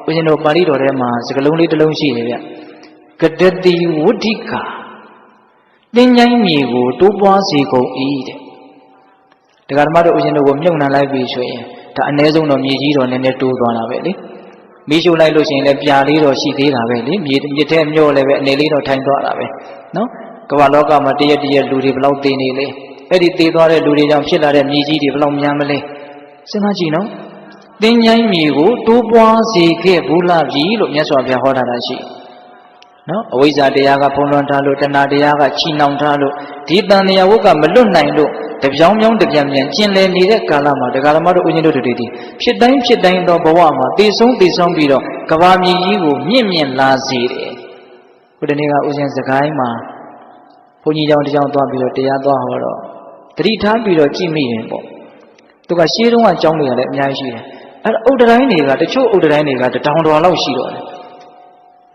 You know, Marido Rema, Sagaloni de Longi, Cadeti Woodika. Then Yamigo, 2 points go eat. The Garmado was in the woman alive, the Anezo no Miji and the 2 Valley. Mijo like losing a Piali or Shidi Valley, Mitem Yo level and a little time dollar. No? Kawaloka Matia dear Ludi Blautini, Edit the Dore Ludi of Shilla and Miji develop Yamale. Senagino? Then Yamigo, 2 points, Bula, Gilo, Yaswabia Hodarashi. No, always at the Yaga Ponantalo, Tanadiaga, Chinantalo, Titania Woka, Melunaido, တပြောင်းပြောင်းတပြန်ပြန်ကျင်လည်နေတဲ့ကာလမှာတရားဓမ္မတို့ဦးဇင်းတို့တွေဒီဖြစ်တိုင်းသောဘဝမှာတည်ဆုံးပြီးတော့ကဘာမြေကြီးကိုမြင့်မြင့်လာစေတယ်ခုတနေ့ကဦးဇင်းစကိုင်းမှာဘုန်းကြီးကျောင်းတစ်ကျောင်းသွားပြီးတော့တရားသွားဟောတော့တတိထားပြီးတော့ကြည့်မိရင်ပေါ့သူကရှေးတုန်းကကျောင်းတွေကလည်းအများကြီးရှိတယ်အဲ့အုတ်တိုင်းတွေကတချို့အုတ်တိုင်းတွေကတောင်တော်လောက်ရှိတော့တယ်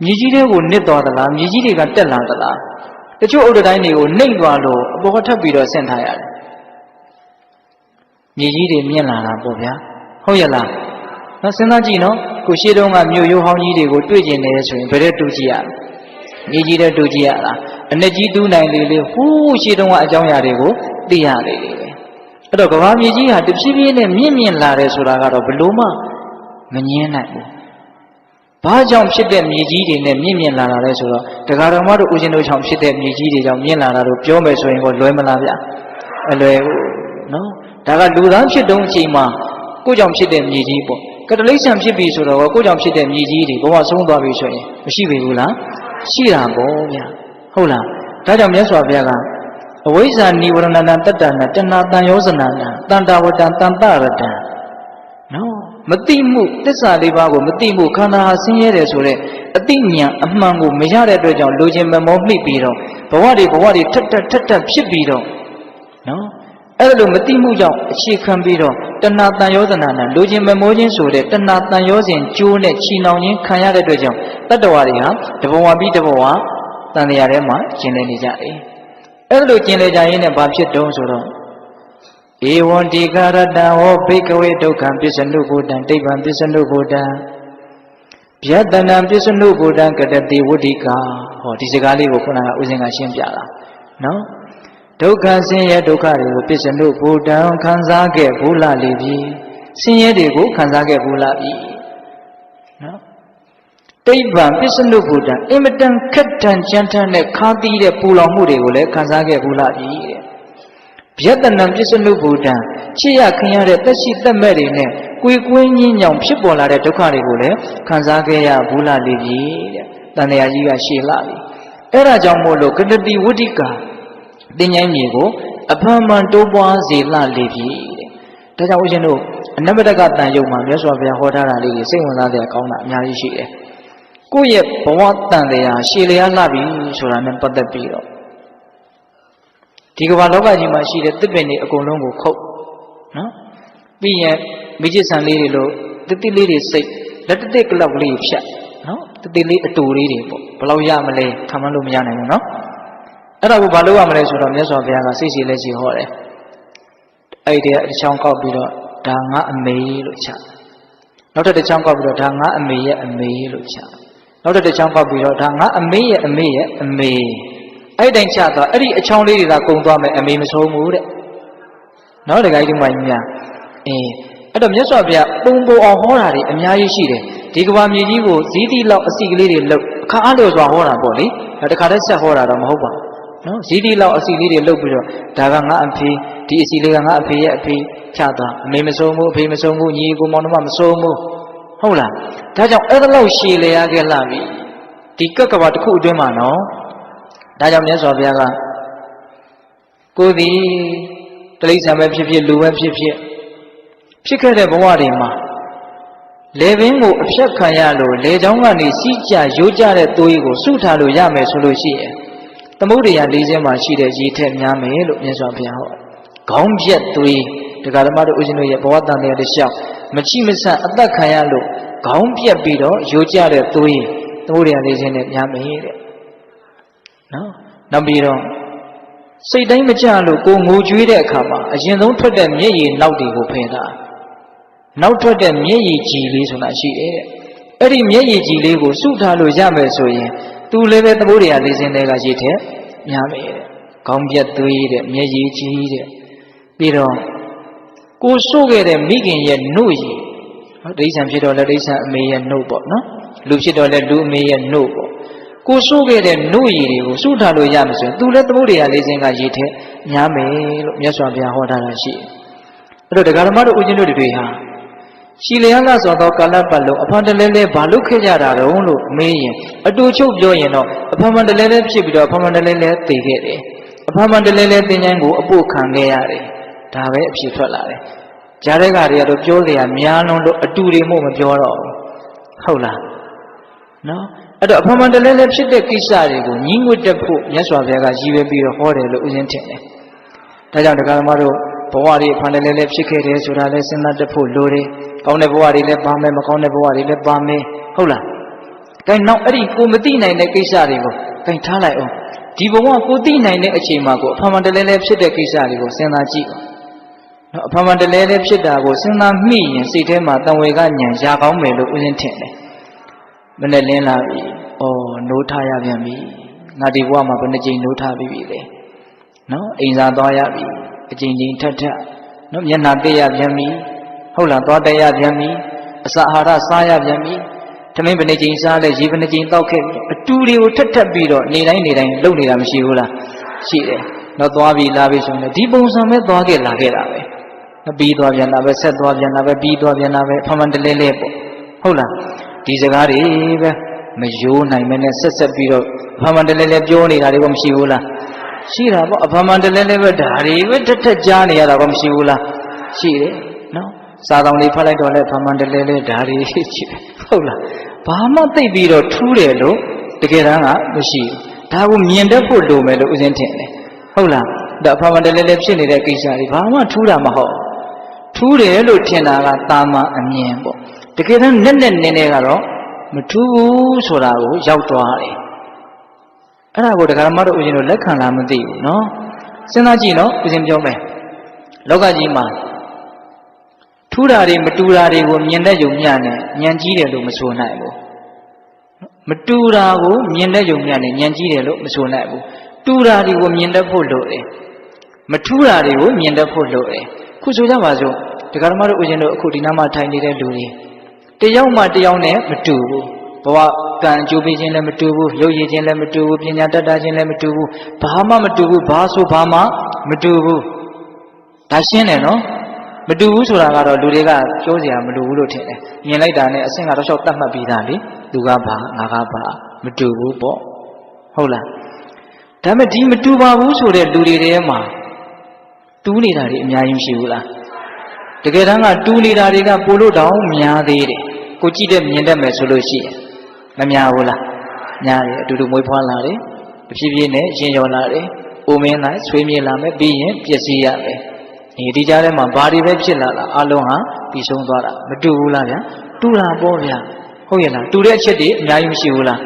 မြေကြီးတွေကိုနစ်သွားသလားမြေကြီးတွေကတက်လာသလားတချို့အုတ်တိုင်းတွေကိုနှိမ့်သွားလို့အပေါ်ကထပ်ပြီးတော့ဆင့်ထားရတယ်မြေကြီးတွေမြင့်လာတာပေါ့ဗျာဟုတ်ရဲ့လားနော်စဉ်းစားကြည့်နော်ကိုရှေးတုန်းကမြို့ရိုးဟောင်းကြီးတွေကိုတွေ့ကျင်နေဆိုရင်ဘယ်တဲ့တူကြည့်ရလဲမြေကြီးတဲ့တူကြည့်ရလားအနှစ်ကြီးတူးနိုင်လေဟူးရှေးတုန်းကအကြောင်းအရာတွေကိုသိရလေပဲအဲ့တော့ကဘာမြေကြီးဟာတဖြည်းဖြည်းနဲ့မြင့်လာတယ်ဆိုတာကတော့ဘလို့မှမငြင်းနိုင်ဘူးဘာကြောင့်ဖြစ်တဲ့မြေကြီးတွေနဲ့မြင့်လာတာလဲဆိုတော့တရားတော်မတို့ဦးဇင်းတို့ကြောင့်ဖြစ်တဲ့မြေကြီးတွေကြောင့်မြင့်လာတာလို့ပြောမယ်ဆိုရင်ကိုလွယ်မလားဗျအလွယ်ဘူးနော်ဒါကလူသားဖြစ်တုံးအချိန်မှာကိုကြောင့်ဖြစ်တဲ့မြေကြီးပေါ့ကတလိษံဖြစ်ပြီဆိုတော့ကိုကြောင့်ဖြစ်တဲ့မြေကြီးတွေဘဝဆုံးသွားပြီဆိုရင်မရှိပြီဘူးလားရှိတာပေါ့ဗျဟုတ်လားဒါကြောင့်မြတ်စွာဘုရားကအဝိဇ္ဇာနိဝရဏတတ္တနာတဏှာတန်ယောဇနာနာတန်တာဝတ္တတန်တရတံနော်မတိမှုသစ္စာလေးပါးကိုမတိမှုခန္ဓာဟာဆင်းရဲတယ်ဆိုတဲ့အတိညာအမှန်ကိုမရတဲ့အတွက်ကြောင့်လူချင်းမမောမိပြီးတော့ဘဝတွေထက်ဖြစ်ပြီးတော့နော်အဲ့လိုမတိမှုကြောင့်အခြေခံပြီးတော့တဏှာတန်ယောဇနာနာလူချင်းမမောခြင်းဆိုတဲ့တဏှာတန်ယောစဉ်ကျိုးနဲ့ချီနှောင်ခြင်းခံရတဲ့အတွက်ကြောင့်တတ္တဝါတွေဟာတဘဝပြီးတဘဝတန်တရားထဲမှာကျင်လည်နေကြတယ်အဲ့လိုကျင်လည်ကြရင်းနဲ့ဘာဖြစ်တုံးဆိုတော့ဧဝံဒီကာရတံဟောဘိကဝေဒုက္ခံပစ္စနုဘုဒ္ဓံဒိဗ္ဗံပစ္စနုဘုဒ္ဓံဗျတနံပစ္စနုဘုဒ္ဓံကတတိဝဋ္ဌိကာဟောဒီစကားလေးကိုခုနကဦးဇင်းကရှင်းပြတာနော်ဒုက္ခဆင်းရဲဒုက္ခတွေကိုပစ္စနုဘုဒ္ဓံခံစားခဲ့ဘူးလားလေပြီဆင်းရဲတွေကိုခံစားခဲ့ဘူးလားပြီနော်ဒိဗ္ဗံပစ္စနုဘုဒ္ဓံအင်မတန်ခက်တန်ကြမ်းတမ်းတဲ့ခါးသီးတဲ့ပူလောင်မှုတွေကိုလည်းခံစားခဲ့ဘူးလားပြီတဲ့ဗျတနံပစ္စနုဘုဒ္ဓံချစ်ရခင်ရတဲ့သက်ရှိသက်မဲ့တွေနဲ့ကိုယ်ကွင်းညင်းညောင်ဖြစ်ပေါ်လာတဲ့ဒုက္ခတွေကိုလည်းခံစားခဲ့ရဘူးလားလေပြီတဲ့တန်တရားကြီးကရှည်လာပြီအဲ့ဒါကြောင့်မို့လို့ကတတိဝဋ္ဌိကာတင်ញိုင်းမြေကိုအဖန်မှန်တိုးပွားစေလာလေပြီတဲ့ဒါကြောင့်ဦးဇင်းတို့အနမတကတန်ယုံမှာမြတ်စွာဘုရားဟောထားတာလေးတွေစိတ်ဝင်စားစရာကောင်းတာအများကြီးရှိတယ်ကိုယ့်ရဲ့ဘဝတန်တရားရှည်လျားလာပြီဆိုတာနဲ့ပတ်သက်ပြီးတော့ဒီကမ္ဘာလောကကြီးမှာရှိတဲ့သစ်ပင်တွေအကုန်လုံးကိုခုတ်နော်ပြီးရင်မိจิตဆန်လေးတွေလို့တတိလေးတွေစိတ်လက်တကလောက်ကလေးဖြတ်နော်တတိလေးအတူလေးတွေပေါ့ဘယ်လောက်ရမလဲခံမလို့မရနိုင်ဘူးနော်အဲ့ဒါကိုဘာလို့ရမလဲဆိုတော့မြတ်စွာဘုရားကစိတ်စီလက်စီဟောတယ်အဲ့ဒီအချောင်းကောက်ပြီးတော့ဒါငါအမေလို့ချနောက်တစ်ချောင်းကောက်ပြီးတော့ဒါငါအမေရဲ့အမေလို့ချနောက်တစ်ချောင်းကောက်ပြီးတော့ဒါငါအမေရဲ့အမေရဲ့အမေအဲ့တိုင်းချသွားအဲ့ဒီအချောင်းလေးတွေကကုံသွားမယ်အမေမဆုံးဘူးတဲ့နော်တခါကြီးဒီမှာကြီးများအဲ့တော့မြတ်စွာဘုရားပုံပေါ်အောင်ဟောတာတွေအများကြီးရှိတယ်ဒီကဘာမြေကြီးကိုဇီးတိလောက်အစီကလေးတွေလှုပ်အခါအားလျော်စွာဟောတာပေါ့လေဒါတခါတည်းဆက်ဟောတာတော့မဟုတ်ပါဘူးနော်ဇီးတိလောက်အစီလေးတွေလှုပ်ပြီးတော့ဒါကငါအဖေဒီအစီလေးကငါအဖေရဲ့အဖေချသွားအမေမဆုံးဘူးအဖေမဆုံးဘူးညီကိုမောင်နှမမဆုံးဘူးဟုတ်လားဒါကြောင့်အဲ့ဒါလောက်ရှည်လျားခဲ့လာပြီဒီကကဘာတစ်ခုအတွင်းမှာနော်ဒါကြောင့်မြတ်စွာဘုရားကကိုယ်ဒီတိရစ္ဆာန်ပဲဖြစ်ဖြစ်လူပဲဖြစ်ခဲ့တဲ့ဘဝတွေမှာလေပင်ကိုအဖြတ်ခံရလို့လေချောင်းကနေစီးကြရိုးကြတဲ့သွေးကိုစုထားလို့ရမယ်ဆိုလို့ရှိရင်သမုဒ္ဒရာ၄ချက်မှာရှိတဲ့ရေထက်များမယ်လို့မြတ်စွာဘုရားဟောခေါင်းပြက်သွေးတရားဓမ္မတို့ဦးဇင်းတို့ရဲ့ဘဝတန်တရားတစ်လျှောက်မချိမဆန့်အသက်ခံရလို့ခေါင်းပြက်ပြီးတော့ရိုးကြတဲ့သွေးသမုဒ္ဒရာ၄ချက်နဲ့များမယ်တဲ့နော်နောက်ပြီးတော့စိတ်တိုင်းမကြလို့ကိုငိုကြွေးတဲ့အခါမှာအရင်ဆုံးထွက်တဲ့မျက်ရည်နောက်တွေကိုဖယ်တာနောက်ထွက်တဲ့မျက်ရည်ကြည်လေးဆိုတာရှိတယ်တဲ့အဲ့ဒီမျက်ရည်ကြည်လေးကိုစုထားလို့ရမယ်ဆိုရင်သူလည်းပဲသမုဒ္ဒရာ၄စင်းတွေကရေထက်များမယ်တဲ့ခေါင်းပြက်သွေးတဲ့မျက်ရည်ကြည်တဲ့ပြီးတော့ကိုဆို့ခဲ့တဲ့မိခင်ရဲ့နှုတ်ရည်ဒိဋ္ဌံဖြစ်တော့လည်းဒိဋ္ဌံအမေရဲ့နှုတ်ပေါ့နော်လူဖြစ်တော့လည်းလူအမေရဲ့နှုတ်ပေါ့ကိုဆိုးခဲ့တဲ့နှုတ်ရည်တွေကိုစုထားလို့ရမယ်ဆိုရင်သူလည်းသမုဒ္ဒရာ၄စင်းကရေထက်များမယ်လို့မြတ်စွာဘုရားဟောထားတာရှိတယ်အဲ့တော့တရားဓမ္မတို့ဦးဇင်းတို့တွေဟာရှည်လျားလာဆိုသောကာလပတ်လုံးအဖန်တလဲလဲဘာလို့ခဲ့ကြတာတုံးလို့မေးရင်အတူချုပ်ပြောရင်တော့အဖန်တလဲလဲဖြစ်ပြီးတော့အဖန်တလဲလဲသိခဲ့တယ်အဖန်တလဲလဲသင်္ချိုင်းကိုအပို့ခံခဲ့ရတယ် ဒါပဲအဖြစ်ထွက်လာတယ်ကြားတဲ့ကတွေကတော့ပြောစရာများလုံးလို့အတူတွေမို့မပြောတော့ဘူးဟုတ်လားနော်အဲ့တော့အဖမှန်တလဲလဲဖြစ်တဲ့ကိစ္စတွေကိုညီးငွတ်တက်ဖို့မြတ်စွာဘုရားကရည်ရွယ်ပြီးတော့ဟောတယ်လို့ဥစဉ်ထင်တယ်ဒါကြောင့်တရားဓမ္မတို့ဘဝတွေအဖန်တလဲလဲဖြစ်ခဲ့တယ်ဆိုတာလဲစဉ်းစားတတ်ဖို့လိုတယ်ကောင်းတဲ့ဘဝတွေလည်းပါမယ်မကောင်းတဲ့ဘဝတွေလည်းပါမယ်ဟုတ်လားဒါနောက်အဲ့ဒီကိုမသိနိုင်တဲ့ကိစ္စတွေကိုတိုင်ထားလိုက်အောင်ဒီဘဝကိုသိနိုင်တဲ့အချိန်မှာကိုအဖမှန်တလဲလဲဖြစ်တဲ့ကိစ္စတွေကိုစဉ်းစားကြည့်နော်အဖမှန်တလဲလဲဖြစ်တာကိုစဉ်းစားမိရင်စိတ်ထဲမှာတန်ဝေကဉာဏ်ရကောင်းမယ်လို့ဥစဉ်ထင်တယ်မနဲ့လင်းလာပြီဩနိုးထားရပြန်ပြီငါဒီဘဝမှာဘယ်နှကြိမ်နိုးထားပြီးပြီလဲနော်အိမ်သာသွားရပြီအကြိမ်ကြိမ်ထပ်နော်မျက်နှာသေးရပြန်ပြီဟုတ်လားသွားတက်ရပြန်ပြီအစာအာဟာရစားရပြန်ပြီသမင်းဘယ်နှကြိမ်စားလဲရေဘယ်နှကြိမ်တောက်ခဲ့ပြီအတူတွေကိုထပ်ပြီးတော့နေတိုင်းလုပ်နေတာမရှိဘူးလားရှိတယ်တော့သွားပြီလာပြီဆိုရင်ဒီပုံစံပဲသွားခဲ့လာခဲ့တာပဲပြီးသွားပြန်တာပဲဆက်သွားပြန်တာပဲပြီးသွားပြန်တာပဲဖမှန်တလဲလဲပေါ့ဟုတ်လားဒီစကားတွေပဲမယိုးနိုင်မနဲ့ဆက်ပြီးတော့ဖမှန်တလဲလဲပြောနေတာတွေကမရှိဘူးလားရှိတာပေါ့အဖမှန်တလဲလဲပဲဒါတွေပဲထက်ကြားနေရတာကမရှိဘူးလားရှိတယ်နော်စာတောင်လေးဖတ်လိုက်တော့လဲဖမှန်တလဲလဲဒါတွေရှိတယ်ဟုတ်လားဘာမှသိပြီးတော့ထူးတယ်လို့တကယ်တမ်းကမရှိဘူးဒါကိုမြင်တတ်ဖို့လိုမယ်လို့ဥစဉ်ထင်တယ်ဟုတ်လားဒါအဖမှန်တလဲလဲဖြစ်နေတဲ့ကိစ္စတွေဘာမှထူးတာမဟုတ်ထူးတယ်လို့ထင်တာကတာမန်အမြင်ပေါ့တကယ်တမ်းနဲ့နေကတော့မထူးဘူးဆိုတာကိုရောက်သွားတယ်အဲ့ဒါကိုတရားဓမ္မတို့ဦးဇင်းတို့လက်ခံလားမသိဘူးเนาะစဉ်းစားကြည့်နော်ဦးဇင်းပြောမယ်လောကကြီးမှာထူးတာတွေမတူတာတွေကိုမြင်တဲ့ယုံမျှနဲ့ဉာဏ်ကြီးတယ်လို့မဆိုနိုင်ဘူးမတူတာကိုမြင်တဲ့ယုံမျှနဲ့ဉာဏ်ကြီးတယ်လို့မဆိုနိုင်ဘူးတူတာတွေကိုမြင်တတ်ဖို့လိုတယ်မထူးတာတွေကိုမြင်တတ်ဖို့လိုတယ်ခုဆိုကြပါစို့တရားဓမ္မတို့ဦးဇင်းတို့အခုဒီနားမှာထိုင်နေတဲ့လူတွေတယောက်မှတယောက်နဲ့မတူဘူးဘဝကံအကျိုးပေးခြင်းလည်းမတူဘူးရုပ်ရည်ခြင်းလည်းမတူဘူးပညာတတ်တာခြင်းလည်းမတူဘူးဘာမှမတူဘူးဘာဆိုဘာမှမတူဘူးဒါရှင်းတယ်နော်မတူဘူးဆိုတာကတော့လူတွေကပြောစရာမလိုဘူးလို့ထင်တယ်မြင်လိုက်တာနဲ့အဆင့်ကတော့လျှောက်တတ်မှတ်ပြီးသားလေသူကဘာငါကဘာမတူဘူးပေါ့ဟုတ်လားဒါပေမဲ့ဒီမတူပါဘူးဆိုတဲ့လူတွေထဲမှာတူးနေတာတွေအများကြီးရှိဘူးလားတကယ်တမ်းကတူးနေတာတွေကပိုလို့တောင်များသေးတယ်ကိုကြည့်တဲ့မြင်တတ်မယ်ဆိုလို့ရှိရင်မများဘူးလားများတယ်အတူတူမွေးဖွားလာတယ်တဖြည်းဖြည်းနဲ့ရင်ရော်လာတယ်အိုမင်းလိုက်ဆွေးမြေ့လာမယ်ပြီးရင်ပျက်စီးရမယ်ဒီကြားထဲမှာဘာတွေပဲဖြစ်လာလားအလုံးဟာပြီးဆုံးသွားတာမတူဘူးလားဗျာတူတာပေါ့ဗျာဟုတ်ရဲ့လားတူတဲ့အချက်တွေအများကြီးမရှိဘူးလား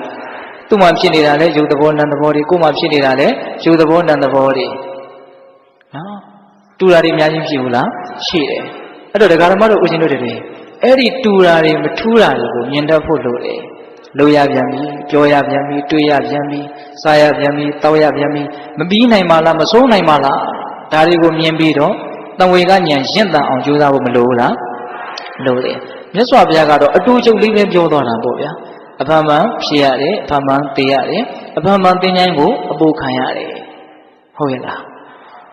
သူ့မှာဖြစ်နေတာလဲရုပ်သဘောနာမ်သဘောတွေကိုယ်မှာဖြစ်နေတာလဲရုပ်သဘောနာမ်သဘောတွေနော်တူတာတွေအများကြီးဖြစ်ဘူးလားရှိတယ်အဲ့တော့ဒကာဓမ္မတို့ဦးဇင်းတို့တွေအဲ့ဒီတူတာတွေမထူးတာတွေကိုမြင်တတ်ဖို့လိုတယ်လို့ရပြန်ပြီပြောရပြန်ပြီတွေးရပြန်ပြီစားရပြန်ပြီတောက်ရပြန်ပြီမပြီးနိုင်ပါလားမစိုးနိုင်ပါလားဒါတွေကိုမြင်ပြီးတော့တဝေကဉာဏ်ရင့်တန်အောင်ကြိုးစားဖို့မလိုဘူးလားလိုတယ်မြတ်စွာဘုရားကတော့အတူချုပ်လေးပဲပြောသွားတာပေါ့ဗျာအဖမှန်ဖြစ်ရတယ်အဖမှန်သိရတယ်အဖမှန်သိဉာဏ်ကိုအပိုးခံရတယ်ဟုတ်ရဲ့လား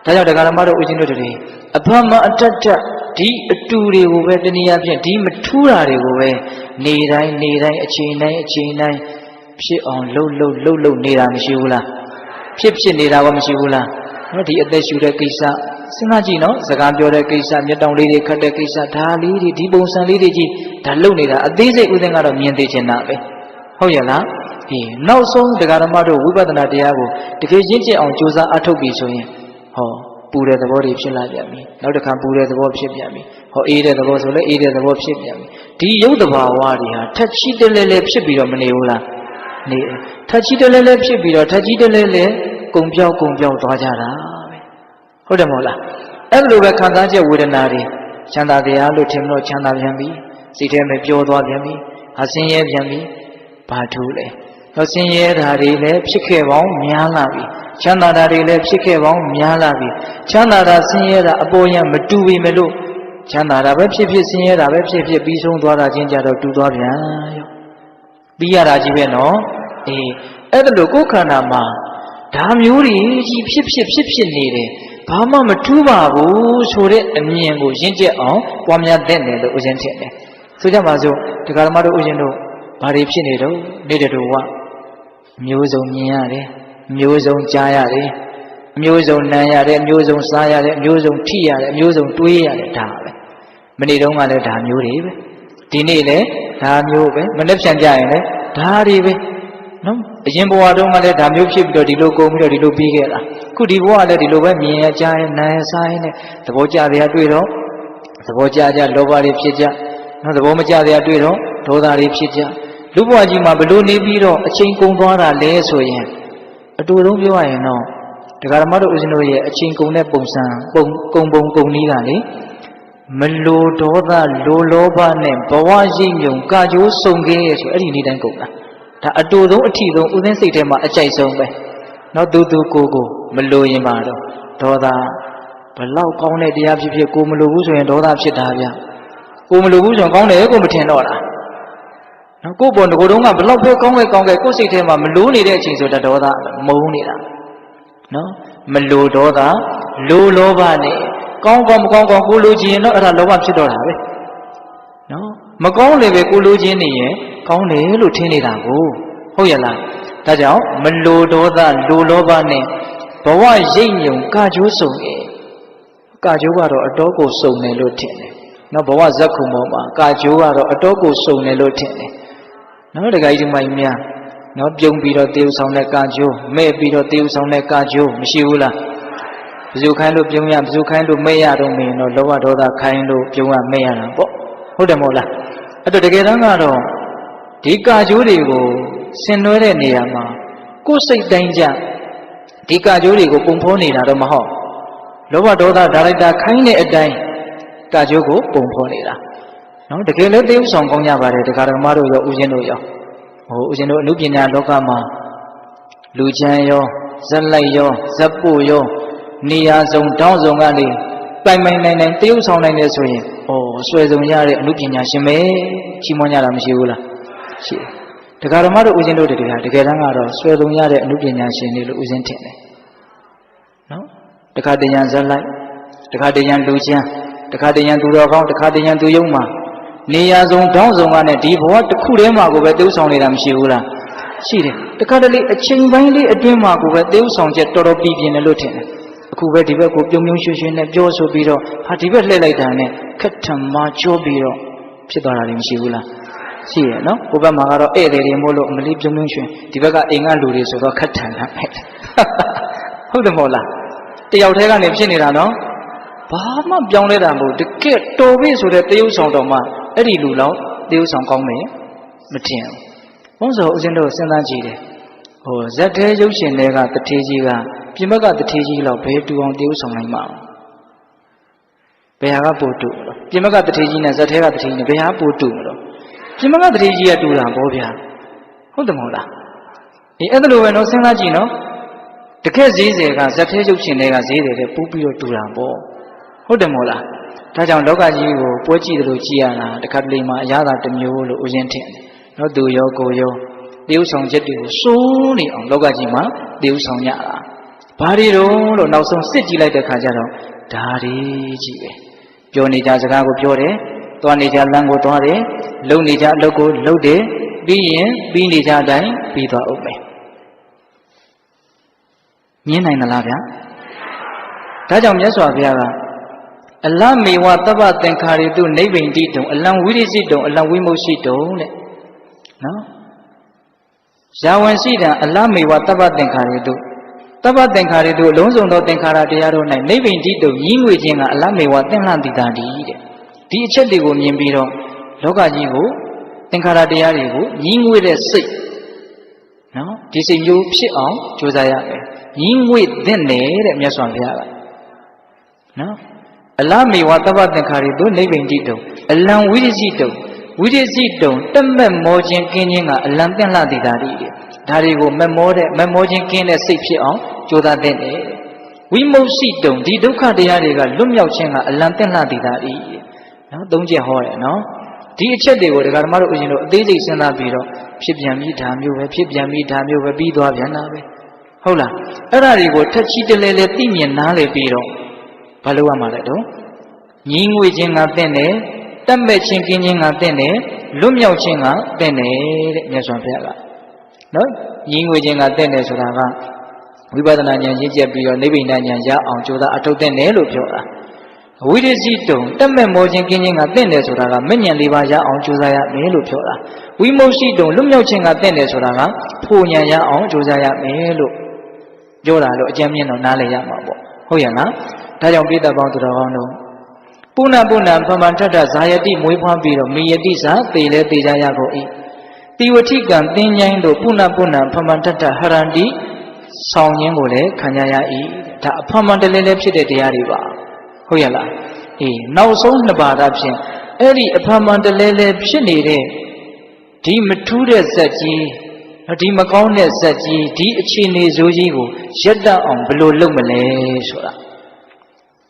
ဒါကြောင့်တရားဓမ္မတို့ဦးဇင်းတို့တွေအဖမှန်အတ္တဒီအတူတွေကိုပဲတနည်းအားဖြင့်ဒီမထူးတာတွေကိုပဲနေတိုင်းအချိန်တိုင်းဖြစ်အောင်လှုပ်နေတာမရှိဘူးလားဖြစ်နေတာကမရှိဘူးလားနော်ဒီအသက်ရှူတဲ့ကိစ္စစဉ်းစားကြည့်နော်စကားပြောတဲ့ကိစ္စမျက်တောင်လေးတွေခတ်တဲ့ကိစ္စဒါလေးတွေဒီပုံစံလေးတွေကြီးဒါလှုပ်နေတာအသေးစိတ်ဥစဉ်ကတော့မြင်သိချင်တာပဲဟုတ်ရဲ့လားနောက်ဆုံးတရားဓမ္မတို့ဝိပဿနာတရားကိုတကယ်ရင့်ကျက်အောင်ကြိုးစားအထောက်ပြီးဆိုရင်ဟောပူတဲ့သဘောတွေဖြစ်လာပြန်ပြီနောက်တစ်ခါပူတဲ့သဘောဖြစ်ပြန်ပြီဟောအေးတဲ့သဘောဆိုလဲအေးတဲ့သဘောဖြစ်ပြန်ပြီဒီရုပ်တဘာဝတွေဟာထက်ချီတလဲလဲဖြစ်ပြီးတော့မနေဘူးလားနေထက်ချီတလဲလဲဖြစ်ပြီးတော့ထက်ချီတလဲလဲကုံပြောက်သွားကြတာပဲဟုတ်တယ်မဟုတ်လားအဲ့လိုပဲခံစားချက်ဝေဒနာတွေချမ်းသာတရားလို့ထင်လို့ချမ်းသာပြန်ပြီစိတ်ထဲမှာပျော်သွားပြန်ပြီအဆင်းရဲပြန်ပြီဘာထူးလဲတော့ဆင်းရဲတာတွေလည်းဖြစ်ခဲ့ပေါင်းများလာပြီချမ်းသာတာတွေလည်းဖြစ်ခဲ့ပေါင်းများလာပြီချမ်းသာတာဆင်းရဲတာအပေါ်ရမတူပေမဲ့လို့ချမ်းသာတာပဲဖြစ်ဆင်းရဲတာပဲဖြစ်ပြီးဆုံးသွားတာချင်းကြတော့တူသွားပြန်ရောပြီးရတာကြီးပဲနော်အဲ့ဒါလို့ကိုယ်ခန္ဓာမှာဒါမျိုးတွေကြီးဖြစ်နေတယ်ဘာမှမထူးပါဘူးဆိုတဲ့အမြင်ကိုရင့်ကျက်အောင်ပွားများတဲ့တယ်လို့ဦးဇင်းထင်တယ်ဆိုကြပါစို့တရားဓမ္မတို့ဦးဇင်းတို့ဘာတွေဖြစ်နေတော့နေတဲ့တို့ကမျိုးစုံမြင်ရတယ်မျိုးစုံကြားရတယ် မျိုးစုံနံရတယ်အမျိုးစုံစားရတယ်အမျိုးစုံထိရတယ်အမျိုးစုံတွေးရတယ်ဒါပဲမနေ့တုန်းကလည်းဒါမျိုးတွေပဲဒီနေ့လည်းဒါမျိုးပဲမနေ့ပြန်ကြရင်လည်းဒါတွေပဲနော်အရင်ဘဝတုန်းကလည်းဒါမျိုးဖြစ်ပြီးတော့ဒီလိုကုန်ပြီးတော့ဒီလိုပြီးခဲ့တာခုဒီဘဝလည်းဒီလိုပဲမြင်ရကြားရနားရစားရနဲ့သဘောကျတရားတွေ့တော့သဘောကျကြလောဘတွေဖြစ်ကြနော်သဘောမကျတရားတွေ့တော့ဒေါသတွေဖြစ်ကြလူဘဝကြီးမှာဘလို့နေပြီးတော့အချိန်ကုန်သွားတာလဲဆိုရင်အတူတုံးပြောရရင်တော့တရားဓမ္မတို့ဦးဇင်းတို့ရဲ့အချိန်ကုန်တဲ့ပုံစံပုံနည်းကလေမလိုဒေါသလိုလောဘနဲ့ဘဝရိပ်မြုံကာကြိုးစုံခဲ့ဆိုအဲ့ဒီနေ့တိုင်းကုန်တာဒါအတူဆုံးအထီဆုံးဦးဇင်းစိတ်ထဲမှာအကြိုက်ဆုံးပဲနော်သူကိုမလိုရင်ပါတော့ဒေါသဘလောက်ကောင်းတဲ့တရားဖြစ်ကိုမလိုဘူးဆိုရင်ဒေါသဖြစ်တာဗျကိုမလိုဘူးဆိုရင်ကောင်းတယ်ကိုမထင်တော့တာနော်ကိုပေါ်ငိုတုံးကဘလောက်ပဲကောင်းခဲ့ကိုစိတ်ထဲမှာမလိုနေတဲ့အချိန်ဆိုတော့ဒေါသမုန်းနေတာနော်မလိုဒေါသလိုလောဘနဲ့ကောင်းမကောင်းကိုလိုချင်ရင်တော့အဲ့ဒါလောဘဖြစ်တော့တာပဲနော်မကောင်းလေပဲကိုလိုချင်နေရင်ကောင်းတယ်လို့ထင်နေတာကိုဟုတ်ရလားဒါကြောင့်မလိုဒေါသလိုလောဘနဲ့ဘဝရိပ်မြုံကာကြိုးစုံရဲ့ကာကြိုးကတော့အတော်ကိုစုံတယ်လို့ထင်တယ်နော်ဘဝဇက်ခုံပေါ်မှာကာကြိုးကတော့အတော်ကိုစုံတယ်လို့ထင်တယ်နော်တခါကြီးဒီမိုင်းများနော်ပြုံးပြီးတော့တေးဥဆောင်တဲ့ကာကြိုးမဲ့ပြီးတော့တေးဥဆောင်တဲ့ကာကြိုးမရှိဘူးလားဘယ်သူခိုင်းလို့ပြုံးရဘယ်သူခိုင်းလို့မဲ့ရတော့မင်းတော့လောဘဒေါသခိုင်းလို့ပြုံးရမဲ့ရတာပေါ့ဟုတ်တယ်မဟုတ်လားအဲ့တော့တကယ်တမ်းကတော့ဒီကာကြိုးတွေကိုဆင်နွှဲတဲ့နေရာမှာကိုယ်စိတ်တိုင်းကြဒီကာကြိုးတွေကိုပုံဖော်နေတာတော့မဟုတ်လောဘဒေါသဒါရိုက်တာခိုင်းတဲ့အတိုင်းကာကြိုးကိုပုံဖော်နေတာနော်တကယ်လည်းသေဥဆောင်ကောင်းကြပါတယ်တရားဓမ္မတို့ရောဥရှင်တို့ရောဥရှင်တို့အနုပညာလောကမှာလူချမ်းရောဇက်လိုက်ရောဇက်ပို့ရောနေရာစုံတောင်းစုံကနေပိုင်နိုင်သေဥဆောင်နိုင်တယ်ဆိုရင်ဆွဲစုံရတဲ့အနုပညာရှင်ပဲချီးမွမ်းကြတာမရှိဘူးလားရှိတယ်တရားဓမ္မတို့ဥရှင်တို့တကယ်တမ်းကတော့ဆွဲစုံရတဲ့အနုပညာရှင်တွေလို့ဥရှင်ထင်တယ်နော်တခါတရံဇက်လိုက်တခါတရံလူချမ်းတခါတရံသူတော်ကောင်းတခါတရံသူယုံမှာနေရာစုံတောင်းစုံကနဲ့ဒီဘဝတစ်ခုတည်းမှာကိုပဲသေဥဆောင်နေတာမရှိဘူးလားရှိတယ်တခါတလေအချိန်ပိုင်းလေးအတွင်းမှာကိုပဲသေဥဆောင်ချက်တော်တော်ပြင်းတယ်လို့ထင်တယ်အခုပဲဒီဘက်ကိုပြုံရွှင်နဲ့ပြောဆိုပြီးတော့ဟာဒီဘက်လှည့်လိုက်တာနဲ့ခက်ထမာကြောပြီးတော့ဖြစ်သွားတာလည်းမရှိဘူးလားရှိရနော်ဘုဘက်မှာကတော့ဧည့်သည်တွေမို့လို့အမလေးပြုံရွှင်ဒီဘက်ကအိမ်ကလူတွေဆိုတော့ခက်ထန်တာပဲဟုတ်တယ်မဟုတ်လားတယောက်တည်းကနေဖြစ်နေတာနော်ဘာမှပြောင်းလဲတာမဟုတ်တကယ်တော်ပြီဆိုတဲ့သေဥဆောင်တော်မှာအဲ့ဒီလူလောက်သေဥဆောင်ကောင်းမယ်မထင်ဘူးဘုန်းတော်ဦးဇင်းတို့စဉ်းစားကြည့်တယ်ဇက်သေးရုပ်ရှင်တွေကတထေးကြီးကပြင်ဘက်ကတထေးကြီးလောက်ဘယ်တူအောင်သေဥဆောင်နိုင်မှာဘယ်ဟာကပို့တူလို့ပြင်ဘက်ကတထေးကြီးနဲ့ဇက်သေးကတထေးကြီးနဲ့ဘယ်ဟာပို့တူလို့ပြင်ဘက်ကတထေးကြီးကတူတာဗောဗျာဟုတ်တယ်မဟုတ်လားအဲ့ဒါလိုပဲနော်စဉ်းစားကြည့်နော်တကယ်ဈေးတယ်ကဇက်သေးရုပ်ရှင်တွေကဈေးတယ်တဲ့ပူးပြီးတော့တူတာဗောဟုတ်တယ်မဟုတ်လားဒါကြောင့်လောကကြီးကိုပွဲကြည့်တယ်လို့ကြည်ရတာတခါတလေမှာအရာသာတစ်မျိုးလို့ဦးဇင်းထင်တယ်နော်သူရောကိုရောသေဥဆောင်ချက်တွေကိုစိုးနေအောင်လောကကြီးမှာသေဥဆောင်ရတာဘာတွေလို့နောက်ဆုံးစစ်ကြည့်လိုက်တဲ့ခါကျတော့ဒါတွေကြီးပဲပြောနေကြစကားကိုပြောတယ်သွားနေကြလမ်းကိုသွားတယ်လုံနေကြအလုပ်ကိုလုပ်တယ်ပြီးရင်ပြီးနေကြအတိုင်းပြီးသွားအောင်ပဲမြင်နိုင်သလားဗျာဒါကြောင့်မြတ်စွာဘုရားကအလမေဝသဗ္ဗသင်္ခါရိတုနိဗ္ဗိန္တိတုံအလံဝိရိစိတုံအလံဝိမုတ်ရှိတုံတဲ့နော်ယာဝန်ရှိတာအလမေဝသဗ္ဗသင်္ခါရိတုသဗ္ဗသင်္ခါရိတုအလုံးစုံသောသင်္ခါရတရားတို့၌နိဗ္ဗိန္တိတုံရင်းငွေခြင်းကအလမေဝသင်္လှတိတာတည်းတဲ့ဒီအချက်တွေကိုမြင်ပြီးတော့လောကကြီးကိုသင်္ခါရတရားတွေကိုရင်းငွေတဲ့စိတ်နော်ဒီစိတ်မျိုးဖြစ်အောင်ကြိုးစားရမယ်ရင်းငွေသင့်တယ်တဲ့မြတ်စွာဘုရားကနော်အလမေဝသဗ္ဗသင်္ခါရိတုနိဗ္ဗိန္တိတုံအလံဝိရိစိတုံဝိရိစိတုံတက်မဲ့မောခြင်းကင်းခြင်းကအလံသင်လှတိတာတည်းဒါတွေကိုမမောခြင်းကင်းတဲ့စိတ်ဖြစ်အောင်ကြိုးစားသင့်တယ်ဝိမုတ်စိတုံဒီဒုက္ခတရားတွေကလွတ်မြောက်ခြင်းကအလံသင်လှတိတာတည်းနော်သုံးချက်ဟောတယ်နော်ဒီအချက်တွေကိုဒကာဓမ္မတို့ဦးဇင်းတို့အသေးစိတ်စဉ်းစားပြီးတော့ဖြစ်ပြန်ပြီးဒါမျိုးပဲဖြစ်ပြန်ပြီးဒါမျိုးပဲပြီးသွားပြန်တာပဲဟုတ်လားအဲ့ဒါတွေကိုထက်ချီတလဲလဲသိမြင်နားလေပြီးတော့ဘာလို့ရမှာလဲတော့ညီငွေခြင်းကတင့်တယ်တက်မဲ့ခြင်းကင်းခြင်းကတင့်တယ်လွတ်မြောက်ခြင်းကတင့်တယ်တဲ့မြတ်စွာဘုရားကနော်ညီငွေခြင်းကတင့်တယ်ဆိုတာက ဝိပဿနာဉာဏ်ရင့်ကျက်ပြီးတော့နိဗ္ဗာန်ဉာဏ်ရအောင်ကြိုးစားအထုတ်တဲ့နယ်လို့ပြောတာဝိရိစီတုံတက်မဲ့မောခြင်းကင်းခြင်းကတင့်တယ်ဆိုတာကမဲ့ဉာဏ်၄ပါးရအောင်ကြိုးစားရမယ်လို့ပြောတာဝိမုတ်ရှိတုံလွတ်မြောက်ခြင်းကတင့်တယ်ဆိုတာကဖို့ဉာဏ်ရအောင်ကြိုးစားရမယ်လို့ပြောတာလို့အကျဉ်းမြင့်တော့နားလည်ရမှာပေါ့ဟုတ်ရဲ့လားဒါကြောင့်ပိဋကပေါင်းသူတော်ကောင်းတို့ပုဏ္ဏပုဏ္ဏဖမန်ထထဇာယတိမွေးဖွားပြီးတော့မိယတိစာသေလဲသေကြရကုန်၏တိဝတိကံသင်္ချိုင်းတို့ပုဏ္ဏပုဏ္ဏဖမန်ထထဟရန္တိဆောင်ခြင်းကိုလည်းခံရ၏ဒါအဖမန်တလဲလဲဖြစ်တဲ့တရားတွေပါဟုတ်ရဲ့လားအေးနောက်ဆုံးနှစ်ပါးတာဖြင့်အဲ့ဒီအဖမန်တလဲလဲဖြစ်နေတဲ့ဒီမထူးတဲ့ဇက်ကြီးဒီမကောင်းတဲ့ဇက်ကြီးဒီအခြေအနေဆိုးကြီးကိုရက်တအောင်ဘယ်လိုလုပ်မလဲဆိုတာ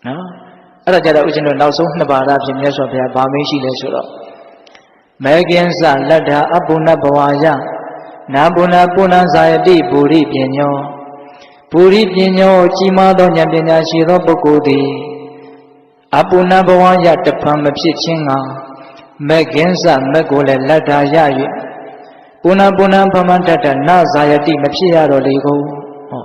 နော်အဲ့ဒါကြတော့ဦးဇင်းတို့နောက်ဆုံးနှစ်ပါးတာဖြင့်မြတ်စွာဘုရားဗာမင်းရှိလဲဆိုတော့မေကင်းစလတ္တာအပုဏ္ဏဘဝယနာပုဏ္ဏပုဏ္ဏဇာယတိဘူရိပညောဘူရိပညောကြီးမားသောဉာဏ်ပညာရှိသောပုဂ္ဂိုလ်သည်အပုဏ္ဏဘဝယတဖန်မဖြစ်ခြင်းကမေကင်းစမက်ကိုလည်းလတ္တာရ၍ပုဏ္ဏပုဏ္ဏဖမန္တတနာဇာယတိမဖြစ်ရတော့လေကုန်ဟော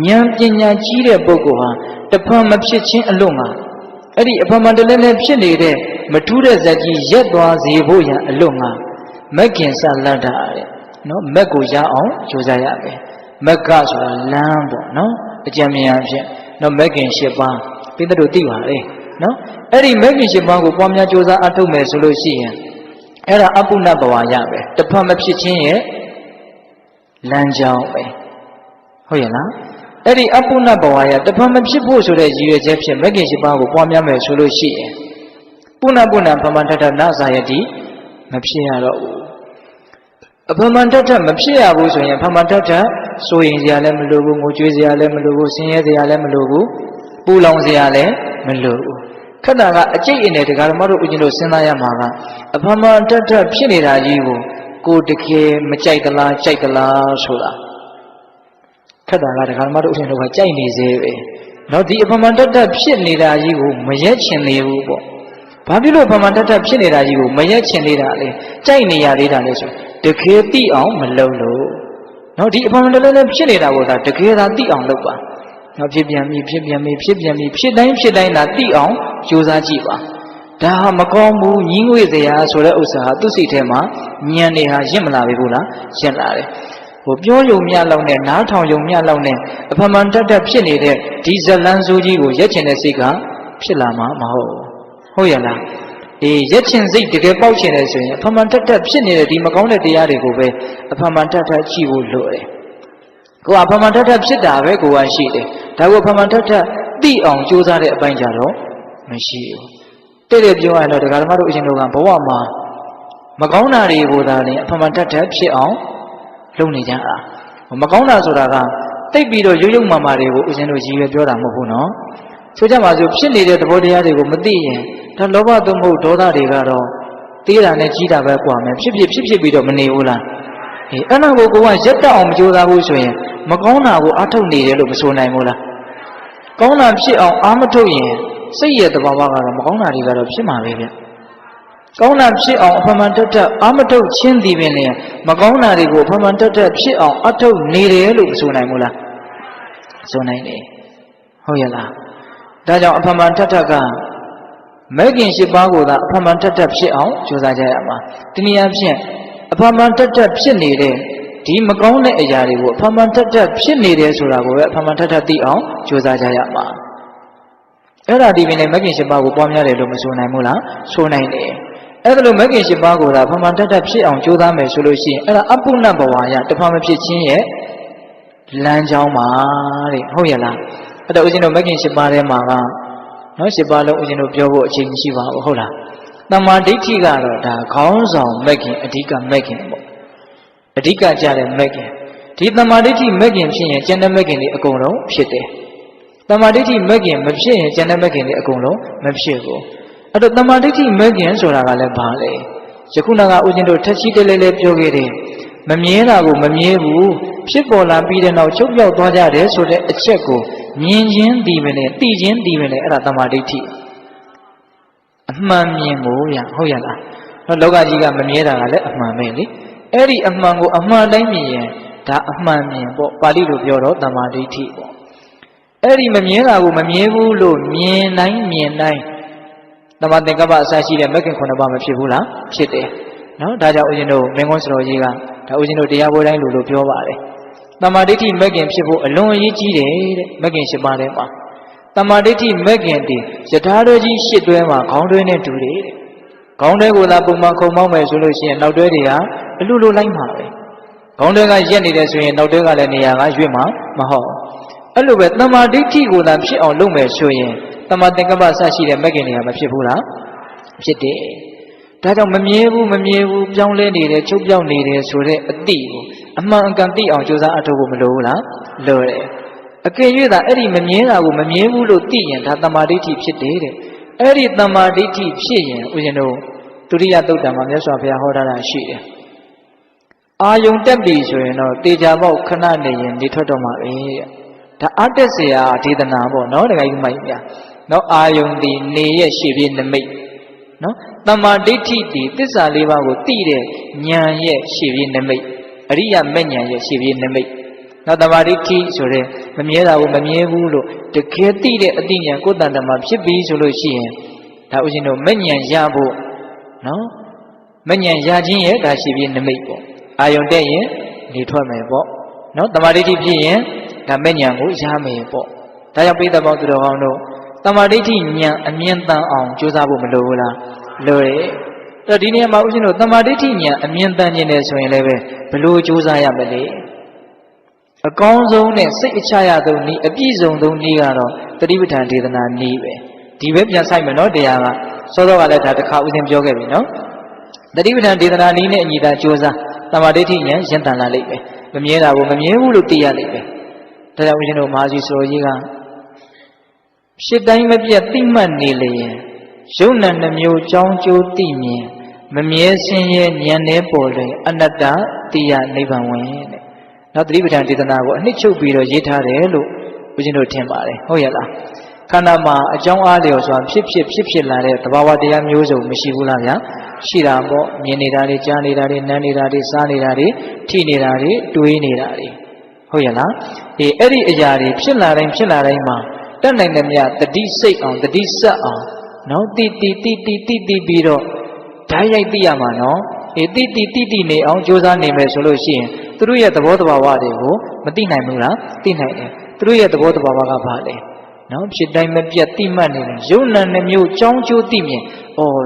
ဉာဏ်ပညာကြီးတဲ့ပုဂ္ဂိုလ်ဟာတဖန်မဖြစ်ခြင်းအလို့ငါအဲ့ဒီအဖမန်တလဲလဲဖြစ်နေတဲ့မထူးတဲ့ဇက်ကြီးရက်သွားစေဖို့ရန်အလို့ငါမက်ကင်စလတ္တာတဲ့နော်မက်ကိုရအောင်ကြိုးစားရမယ်မက်ကဆိုတာလမ်းပေါ့နော်အကြံဉာဏ်ဖြင့်နော်မက်ကင်၈ပါးပိဿတို့သိပါလေနော်အဲ့ဒီမက်ကင်၈ပါးကိုပွားများကြိုးစားအထုတ်မယ်ဆိုလို့ရှိရင်အဲ့ဒါအပုဏ္ဏဘဝရပဲတဖန်မဖြစ်ခြင်းရဲ့လမ်းကြောင်းပဲဟုတ်ရဲ့လားအဲ့ဒီအပုဏ္ဏဘဝရတဖန်မဖြစ်ဖို့ဆိုတဲ့ရည်ရွယ်ချက်ဖြင့်မဂ္ဂင်၈ပါးကိုပွားများမယ်ဆိုလို့ရှိရင်ပုဏ္ဏပုဏ္ဏဖမန္တတနာဇာယတိမဖြစ်ရတော့ဘူးအဖမန္တတမဖြစ်ရဘူးဆိုရင်ဖမန္တတစိုးရင်စရာလည်းမလိုဘူးငိုကြွေးစရာလည်းမလိုဘူးဆင်းရဲစရာလည်းမလိုဘူးပူလောင်စရာလည်းမလိုဘူးခဏကအကျိတ်အနယ်တရားဓမ္မတို့ဦးဇင်းတို့စဉ်းစားရမှာကအဖမန္တတဖြစ်နေတာကြီးကိုတကယ်မကြိုက်သလားကြိုက်သလားဆိုတာခက်တာကဒကာမတို့ဦးဇင်းတို့ကကြိုက်နေသေးပဲเนาะဒီအဖမန်တတဖြစ်နေတာကြီးကိုမရက်ချင်သေးဘူးပေါ့ဘာဖြစ်လို့အဖမန်တတဖြစ်နေတာကြီးကိုမရက်ချင်သေးတာလဲကြိုက်နေရသေးတာလဲဆိုတကယ်သိအောင်မလုပ်လို့เนาะဒီအဖမန်တလဲလဲဖြစ်နေတာကိုသာတကယ်သာသိအောင်လုပ်ပါเนาะဖြစ်ပြန်ပြီဖြစ်တိုင်းသာသိအောင်ကြိုးစားကြည့်ပါဒါဟာမကောင်းဘူးညင်းငွေစရာဆိုတဲ့ဥစ္စာဟာသူ့စိတ်ထဲမှာဉာဏ်တွေဟာရင့်မလာပြီဘူးလားရင့်လာတယ်ဟိုပြောယုံမြလောက်နဲ့နားထောင်ယုံမြလောက်နဲ့အဖမန်တတဖြစ်နေတဲ့ဒီဇလန်းစိုးကြီးကိုရက်ချင်တဲ့စိတ်ကဖြစ်လာမှာမဟုတ်ဟုတ်ရလားအေးရက်ချင်စိတ်တကယ်ပေါက်ချင်တယ်ဆိုရင်အဖမန်တတဖြစ်နေတဲ့ဒီမကောင်းတဲ့တရားတွေကိုပဲအဖမန်တတကြည့်ဖို့လိုတယ်ကိုကအဖမန်တတဖြစ်တာပဲကိုကရှိတယ်ဒါကိုအဖမန်တတသိအောင်ကြိုးစားတဲ့အပိုင်းကြတော့မရှိဘူးတဲ့ပြောရတော့ဒကာဓမ္မတို့အရှင်တို့ကဘဝမှာမကောင်းတာတွေကိုသာလည်းအဖမန်တတဖြစ်အောင်လုပ်နေကြတာမကောင်းတာဆိုတာကတိတ်ပြီးတော့ရုပ်ရုပ်မာမာတွေကိုဦးဇင်းတို့ရည်ရွယ်ပြောတာမဟုတ်ဘူးနော်ဆိုကြပါစို့ဖြစ်နေတဲ့သဘောတရားတွေကိုမသိရင်ဒါလောဘသို့မဟုတ်ဒေါသတွေကတော့သေးတာနဲ့ကြီးတာပဲကွာမယ်ဖြစ်ပြီးတော့မနေဘူးလားအေးအဲ့ဒါကိုကရက်တက်အောင်မကြိုးစားဘူးဆိုရင်မကောင်းတာကိုအားထုတ်နေတယ်လို့မဆိုနိုင်ဘူးလားကောင်းတာဖြစ်အောင်အားမထုတ်ရင်စိတ်ရဲ့သဘာဝကတော့မကောင်းတာတွေကတော့ဖြစ်မှာပဲဗျကောင်းတာဖြစ်အောင်အဖမန်တတအာမထုတ်ချင်းသည်ပင်လည်းမကောင်းတာတွေကိုအဖမန်တတဖြစ်အောင်အထုတ်နေတယ်လို့မဆိုနိုင်ဘူးလားဆိုနိုင်တယ်ဟုတ်ရဲ့လားဒါကြောင့်အဖမန်တတကမဲခင်၈ပါးကိုသာအဖမန်တတဖြစ်အောင်ကြိုးစားကြရမှာဒီနည်းအားဖြင့်အဖမန်တတဖြစ်နေတဲ့ဒီမကောင်းတဲ့အရာတွေကိုအဖမန်တတဖြစ်နေတယ်ဆိုတာကိုပဲအဖမန်တတသိအောင်ကြိုးစားကြရမှာအဲ့ဒါဒီပင်လည်းမဲခင်၈ပါးကိုပွားများတယ်လို့မဆိုနိုင်ဘူးလားဆိုနိုင်တယ်အဲ့ဒါလိုမဂ္ဂင်၈ပါးကိုသာဖမန်တတဖြစ်အောင်ကြိုးစားမယ်ဆိုလို့ရှိရင်အဲ့ဒါအပုဏ္ဏဘဝရတဖန်မဖြစ်ခြင်းရဲ့လမ်းကြောင်းပါတဲ့ဟုတ်ရဲ့လားအဲ့တော့ဦးဇင်းတို့မဂ္ဂင်၈ပါးထဲမှာကနော်၈ပါးလုံးဦးဇင်းတို့ပြောဖို့အချိန်မရှိပါဘူးဟုတ်လားတမ္မာဒိဋ္ဌိကတော့ဒါခေါင်းဆောင်မဂ္ဂင်အဓိကမဂ္ဂင်ပေါ့အဓိကကြတဲ့မဂ္ဂင်ဒီတမ္မာဒိဋ္ဌိမဂ္ဂင်ဖြစ်ရင်ကျန်တဲ့မဂ္ဂင်တွေအကုန်လုံးဖြစ်တယ်တမ္မာဒိဋ္ဌိမဂ္ဂင်မဖြစ်ရင်ကျန်တဲ့မဂ္ဂင်တွေအကုန်လုံးမဖြစ်ဘူးအဲ့တော့တမ္မာဒိဋ္ဌိမဂ္ဂင်ဆိုတာကလည်းဘာလဲယခုနကဦးဇင်းတို့ထက်ချီတလဲလဲပြောခဲ့တယ်မမြဲတာကိုမမြဲဘူးဖြစ်ပေါ်လာပြီးတဲ့နောက်ချုပ်ပြောက်သွားကြတယ်ဆိုတဲ့အချက်ကိုမြင်ချင်းသိမယ်နဲ့သိချင်းသိမယ်နဲ့အဲ့ဒါတမ္မာဒိဋ္ဌိအမှန်မြင်ကိုရဟုတ်ရလားလောကကြီးကမမြဲတာကလည်းအမှန်ပဲလေအဲ့ဒီအမှန်ကိုအမှန်တိုင်းမြင်ရင် ဒါအမှန်မြင်ပေါ့ပါဠိလိုပြောတော့တမ္မာဒိဋ္ဌိပေါ့အဲ့ဒီမမြင်တာကိုမမြင်ဘူးလို့မြင်တိုင်းတမ္မာသင်္ကပ္ပအစရှိတဲ့မဂ္ဂင်9ပါးမဖြစ်ဘူးလားဖြစ်တယ်နော်ဒါကြောင့်ဦးဇင်းတို့မင်းကွန်းစတော်ကြီးကဒါဦးဇင်းတို့တရားပွဲတိုင်းလို့ပြောပါတယ်တမ္မာဒိဋ္ဌိမဂ္ဂင်ဖြစ်ဖို့အလွန်အရေးကြီးတယ်တဲ့မဂ္ဂင်7ပါးထဲမှာတမ္မာဒိဋ္ဌိမဂ္ဂင်တည်ယထာတော်ကြီး8တွဲမှာခေါင်းတွဲနဲ့တူတယ်တဲ့ခေါင်းတွဲကိုသာပုံမှန်ခုံမောင်းမယ်ဆိုလို့ရှိရင်နောက်တွဲတွေကအလူလိုလိုက်မှာပဲခေါင်းတွဲကရက်နေတယ်ဆိုရင်နောက်တွဲကလည်းနေရာကရွေ့မှာမဟုတ်အဲ့လိုပဲတမ္မာဒိဋ္ဌိကိုသာဖြစ်အောင်လုပ်မယ်ဆိုရင်တမ္မာသင်္ကပ္ပစရှိတဲ့မဂ္ဂင်တွေကမဖြစ်ဘူးလားဖြစ်တယ်ဒါကြောင့်မမြဲဘူးပြောင်းလဲနေတယ်ချုပ်ပြောင်းနေတယ်ဆိုတဲ့အတိကိုအမှန်အကန်သိအောင်ကြိုးစားအထောက်ဖို့မလိုဘူးလားလိုတယ်အကယ်၍သာအဲ့ဒီမမြဲတာကိုမမြဲဘူးလို့သိရင်ဒါတမ္မာဒိဋ္ဌိဖြစ်တယ်တဲ့အဲ့ဒီတမ္မာဒိဋ္ဌိဖြစ်ရင်ဦးဇင်းတို့ဒုတိယသုတ်တံမှာမြတ်စွာဘုရားဟောထားတာရှိတယ်အာယုံတက်ပြီဆိုရင်တော့တေချာပေါက်ခဏနေရင်နေထွက်တော့မှာပဲတဲ့ဒါအတက်เสียဒေသနာပေါ့နော်တခါကြီးမိုက်ပြနော်အာယုံဒီနေရဲ့ရှေ့ပြေးနမိတ်နော်တမ္မာဒိဋ္ဌိဒီသစ္စာလေးပါးကိုသိတဲ့ဉာဏ်ရဲ့ရှေ့ပြေးနမိတ်အရိယမဲ့ဉာဏ်ရဲ့ရှေ့ပြေးနမိတ်နော်တမ္မာဒိဋ္ဌိဆိုတဲ့မမြဲတာကိုမမြဲဘူးလို့တကယ်သိတဲ့အသိဉာဏ်ကိုယ်တန်တမှာဖြစ်ပြီးဆိုလို့ရှိရင်ဒါဥရှင်တို့မဲ့ဉာဏ်ရဖို့နော်မဲ့ဉာဏ်ရခြင်းရဲ့ဒါရှေ့ပြေးနမိတ်ပေါ့အာယုံတက်ရင်နေထွက်မယ်ပေါ့နော်တမ္မာဒိဋ္ဌိဖြစ်ရင်ဒါမဲ့ဉာဏ်ကိုရမယ်ပေါ့ဒါကြောင့်ပိဋကပေါင်းသူတော်ကောင်းတို့တမ္မာဒိဋ္ဌိဉာဏ်အမြင့်တန်အောင်ကြိုးစားဖို့မလိုဘူးလားလိုတယ်အဲ့တော့ဒီနေရာမှာဦးဇင်းတို့တမ္မာဒိဋ္ဌိဉာဏ်အမြင့်တန်ခြင်းနဲ့ဆိုရင်လည်းပဲဘလို့ကြိုးစားရမလဲအကောင်းဆုံးနဲ့စိတ်အချရဆုံးနည်းအပြည့်စုံဆုံးနည်းကတော့တတိပဋ္ဌာန်ဒေသနာနည်းပဲဒီပဲပြန်ဆိုင်မယ်နော်တရားကစောစောကလည်းဒါတစ်ခါဦးဇင်းပြောခဲ့ပြီနော်တတိပဋ္ဌာန်ဒေသနာနည်းနဲ့အညီသာကြိုးစားတမ္မာဒိဋ္ဌိဉာဏ်ရင့်တန်လာလိမ့်မယ်မမြဲတာကိုမမြဲဘူးလို့သိရလိမ့်မယ်ဒါကြောင့်ဦးဇင်းတို့မဟာကြီးဆိုတော်ကြီးကရှစ်တိုင်းမပြတ်သိမှတ်နေလျင်ယုံနာနှမျိုးကြောင်းကျိုးသိမြင်မမြဲစင်းရဲ့ဉာဏ်နဲ့ပေါ်လွင်အနတ္တတရားနိဗ္ဗာန်ဝင်တဲ့နောက်တတိပဋ္ဌာန်ဒေသနာကိုအနှစ်ချုပ်ပြီးတော့ရေးထားတယ်လို့ဦးဇင်းတို့ထင်ပါတယ်ဟုတ်ရဲ့လားခန္ဓာမှာအကြောင်းအားလျော်စွာဖြစ်လာတဲ့သဘာဝတရားမျိုးစုံမရှိဘူးလားဗျာရှိတာပေါ့မြင်နေတာတွေကြားနေတာတွေနားနေတာတွေစားနေတာတွေထိနေတာတွေတွေးနေတာတွေဟုတ်ရဲ့လားအဲ့ဒီအရာတွေဖြစ်လာတိုင်းမှာတတ်နိုင်တဲ့မြတ်တတိစိတ်အောင်တတိဆက်အောင်နော်တိပြီးတော့ဓာတ်ရိုက်သိရမှာနော်တိနေအောင်ကြိုးစားနေမယ်ဆိုလို့ရှိရင်သူတို့ရဲ့သဘောတဘာဝတွေကိုမသိနိုင်ဘူးလားသိနိုင်တယ်သူတို့ရဲ့သဘောတဘာဝကဘာလဲနော်ဖြစ်တိုင်းမပြတ်သိမှတ်နေတယ်ယုံနာနှမျိုးကြောင်းကျိုးသိမြင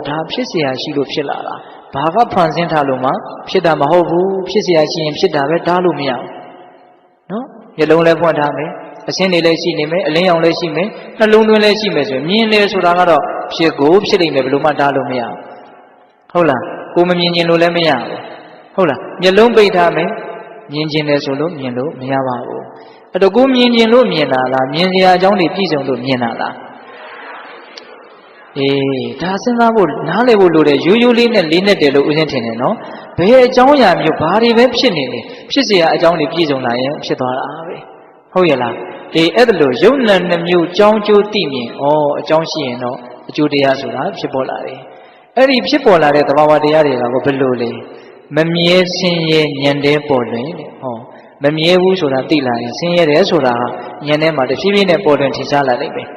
်ဒါဖြစ်เสียရှိလို့ဖြစ်လာတာဘာကဖန်ဆင်းထားလို့မှဖြစ်တာမဟုတ်ဘူးဖြစ်เสียရှိရင်ဖြစ်တာပဲဒါလို့မရဘူးနော်မျက်လုံးလည်းဖွင့်ထားမယ်အစင်းတွေလည်းရှိနေမယ်အလင်းရောင်လည်းရှိမယ်နှလုံးသွင်းလည်းရှိမယ်ဆိုရင်မြင်တယ်ဆိုတာကတော့ဖြစ်ကိုဖြစ်နေမယ်ဘယ်လိုမှတားလို့မရဘူးဟုတ်လားကိုမမြင်ခြင်းလို့လည်းမရဘူးဟုတ်လားမျက်လုံးပိတ်ထားမယ်မြင်ခြင်းလည်းဆိုလို့မြင်လို့မရပါဘူးအဲ့တော့ကိုမြင်ခြင်းလို့မြင်တာလားမြင်စရာအကြောင်းတွေပြည့်စုံလို့မြင်တာလားဒါစဉ်းစားဖို့နားလည်ဖို့လိုတယ်ရိုးရိုးလေးနဲ့လေးနဲ့တယ်လို့ဦးဇင်းထင်တယ်နော်ဘယ်အကြောင်းအရာမျိုးဘာတွေပဲဖြစ်နေလေဖြစ်เสียအကြောင်းတွေပြည့်စုံလာရင်ဖြစ်သွားတာပဲဟုတ်ရဲ့လားအဲ့ဒါလို့ယုံနာနှမျိုးကြောင်းကျိုးသိမြင်အကြောင်းရှိရင်တော့အကျိုးတရားဆိုတာဖြစ်ပေါ်လာတယ်အဲ့ဒီဖြစ်ပေါ်လာတဲ့သဘာဝတရားတွေကဘယ်လိုလဲမမြဲဆင်းရဲဉာဏ်တဲ့ပေါ်လွင်မမြဲဘူးဆိုတာသိလာရင်ဆင်းရဲတယ်ဆိုတာဉာဏ်ထဲမှာတဖြည်းဖြည်းနဲ့ပေါ်လွင်ထင်ရှားလာလိမ့်မယ်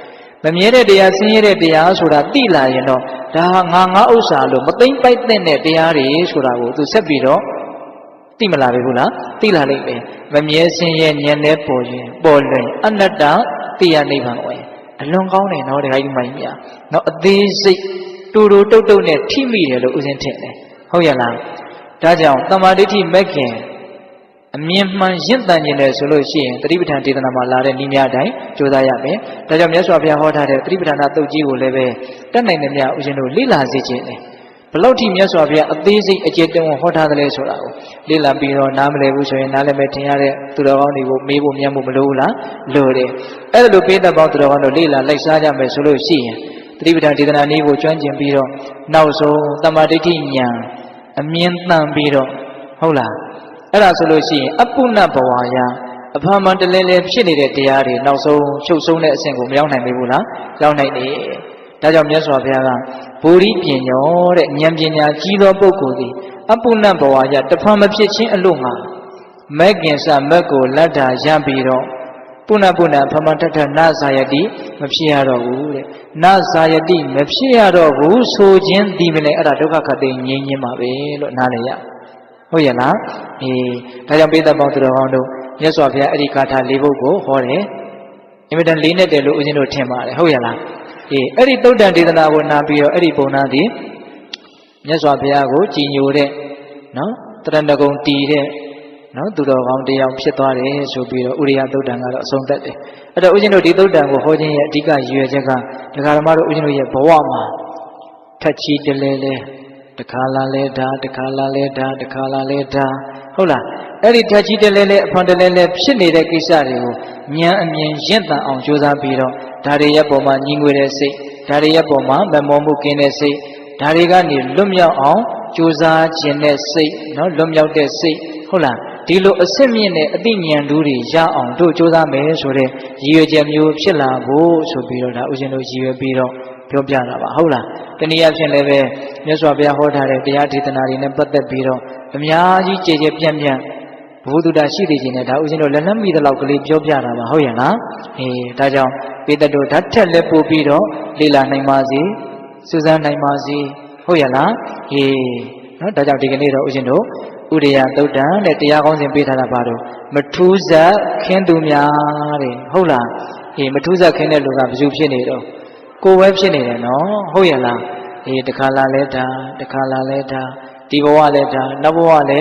မမြဲတဲ့တရားဆင်းရဲတဲ့တရားဆိုတာသိလာရင်တော့ဒါဟာငါဥစ္စာလို့မသိမ့်ပိုက်တဲ့တရားတွေဆိုတာကိုသူဆက်ပြီးတော့သိမလာပြီဘူးလားသိလာလိမ့်မယ်မမြဲဆင်းရဲဉာဏ်နဲ့ပေါ်လွင်အနတ္တတရားနိဗ္ဗာန်ဝင်အလွန်ကောင်းတယ်နော်ဒီမိုင်းများနော်အသေးစိတ်တူတုတ်နဲ့ထိမိတယ်လို့ဦးဇင်းထင်တယ်ဟုတ်ရဲ့လားဒါကြောင့်တမ္မာဒိဋ္ဌိမဲ့ခင်အမြင်မှန်ရင့်တန်ခြင်းနဲ့ဆိုလို့ရှိရင်တတိပဋ္ဌာန်ဒေသနာမှာလာတဲ့နည်းများအတိုင်းကြိုးစားရမယ်ဒါကြောင့်မြတ်စွာဘုရားဟောထားတဲ့တတိပဋ္ဌာန်သုတ်ကြီးကိုလည်းပဲတတ်နိုင်တဲ့မြတ်ဦးဇင်းတို့လေ့လာစေခြင်းတယ်ဘလောက်ထိမြတ်စွာဘုရားအသေးစိတ်အကျေတဝဟောထားသလဲဆိုတာကိုလေ့လာပြီးတော့နားမလည်ဘူးဆိုရင်နားလည်းမထင်ရတဲ့သူတော်ကောင်းတွေကိုမေးဖို့မြတ်ဖို့မလိုဘူးလားလိုတယ်အဲ့ဒါလိုပေးတတ်ပေါင်းသူတော်ကောင်းတို့လေ့လာလိုက်စားကြမယ်ဆိုလို့ရှိရင်တတိပဋ္ဌာန်ဒေသနာနည်းကိုကျွမ်းကျင်ပြီးတော့နောက်ဆုံးတမ္မာဒိဋ္ဌိဉာဏ်အမြင်တန်ပြီးတော့ဟုတ်လားအဲ့ဒါဆိုလို့ရှိရင်အပုဏ္ဏဘဝယအဖာမှန်တလဲလဲဖြစ်နေတဲ့တရားတွေနောက်ဆုံးချုပ်ဆုံးတဲ့အဆင့်ကိုမရောက်နိုင်ပြီဘူးလားရောက်နိုင်တယ်ဒါကြောင့်မြတ်စွာဘုရားကဗုဒ္ဓပညောတဲ့ဉာဏ်ပညာကြီးသောပုဂ္ဂိုလ်သည်အပုဏ္ဏဘဝယတဖန်မဖြစ်ခြင်းအလို့ငါ မက်ကင်စမက်ကိုလက်တာရပြီးတော့ပုဏ္ဏဖမထထနာဇာယတိမဖြစ်ရတော့ဘူးတဲ့နာဇာယတိမဖြစ်ရတော့ဘူးဆိုခြင်းဒီမလဲအဲ့ဒါဒုက္ခခတ်သိငြိမ်းခြင်းပါပဲလို့နားလည်ရဟုတ်ရဲ့လားဒါကြောင့်ပိဿပေါင်းသူတော်ကောင်းတို့မြတ်စွာဘုရားအဲ့ဒီဂါထာ၄ပုဒ်ကိုဟောတယ်အင်မတန်လေးနဲ့တယ်လို့ဦးဇင်းတို့ထင်ပါတယ်ဟုတ်ရဲ့လားအဲ့ဒီသုတ်တန်ဒေသနာကိုနာပြီးတော့အဲ့ဒီပုံနာသည်မြတ်စွာဘုရားကိုကြည်ညိုတဲ့နော်တရဏဂုံတီးတဲ့နော်သူတော်ကောင်းတရားဖြစ်သွားတယ်ဆိုပြီးတော့ဥရိယသုတ်တန်ကတော့အဆုံးသတ်တယ်အဲ့တော့ဦးဇင်းတို့ဒီသုတ်တန်ကိုဟောခြင်းရဲ့အဓိကရည်ရွယ်ချက်ကဒကာဓမ္မတို့ဦးဇင်းတို့ရဲ့ဘဝမှာထက်ချီတလဲလဲတခါလာလဲဒါတခါလာလဲဒါတခါလာလဲဒါဟုတ်လားအဲ့ဒီထက်ချီတလဲလဲအဖွန်တလဲလဲဖြစ်နေတဲ့ကိစ္စတွေကိုဉာဏ်အမြင်ရင့်တန်အောင်ကြိုးစားပြီးတော့ဒါတွေရဲ့ပုံမှာညီငွေတဲ့စိတ်ဒါတွေရဲ့ပုံမှာမမောမှုကင်းတဲ့စိတ်ဒါတွေကနေလွတ်မြောက်အောင်ကြိုးစားခြင်းတဲ့စိတ်နော်လွတ်မြောက်တဲ့စိတ်ဟုတ်လားဒီလိုအစစ်မြင့်တဲ့အသိဉာဏ်ဓုတွေရအောင်တို့ကြိုးစားမယ်ဆိုတဲ့ရည်ရွယ်ချက်မျိုးဖြစ်လာဖို့ဆိုပြီးတော့ဒါဥရှင်တို့ရည်ရွယ်ပြီးတော့ပြောပြတာပါဟုတ်လားတနည်းအားဖြင့်လည်းပဲမြတ်စွာဘုရားဟောထားတဲ့တရားဒေသနာတွေနဲ့ပတ်သက်ပြီးတော့အများကြီးကြည်ကြဲပြန့်ပြန့်ဘုဒ္ဓတာရှိသေးခြင်းနဲ့ဒါဥရှင်တို့လက်လက်မိတဲ့လောက်ကလေးပြောပြတာပါဟုတ်ရဲ့လားဒါကြောင့်ပိဿတို့ဓာတ်ထက်လက်ပို့ပြီးတော့လေ့လာနိုင်ပါစေစူးစမ်းနိုင်ပါစေဟုတ်ရဲ့လားနော်ဒါကြောင့်ဒီကနေ့တော့ဥရှင်တို့ဥရိယသုတ်တံတဲ့တရားကောင်းစဉ်ပေးထားတာပါတော့မထူးဇက်ခင်းသူများတဲ့ဟုတ်လားမထူးဇက်ခင်းတဲ့လူကဘယ်သူဖြစ်နေတော့ကိုယ်ပဲဖြစ်နေတယ်နော်ဟုတ်ရဲ့လားတခါလာလဲဒါတခါလာလဲဒါဒီဘဝလဲဒါနောက်ဘဝလဲ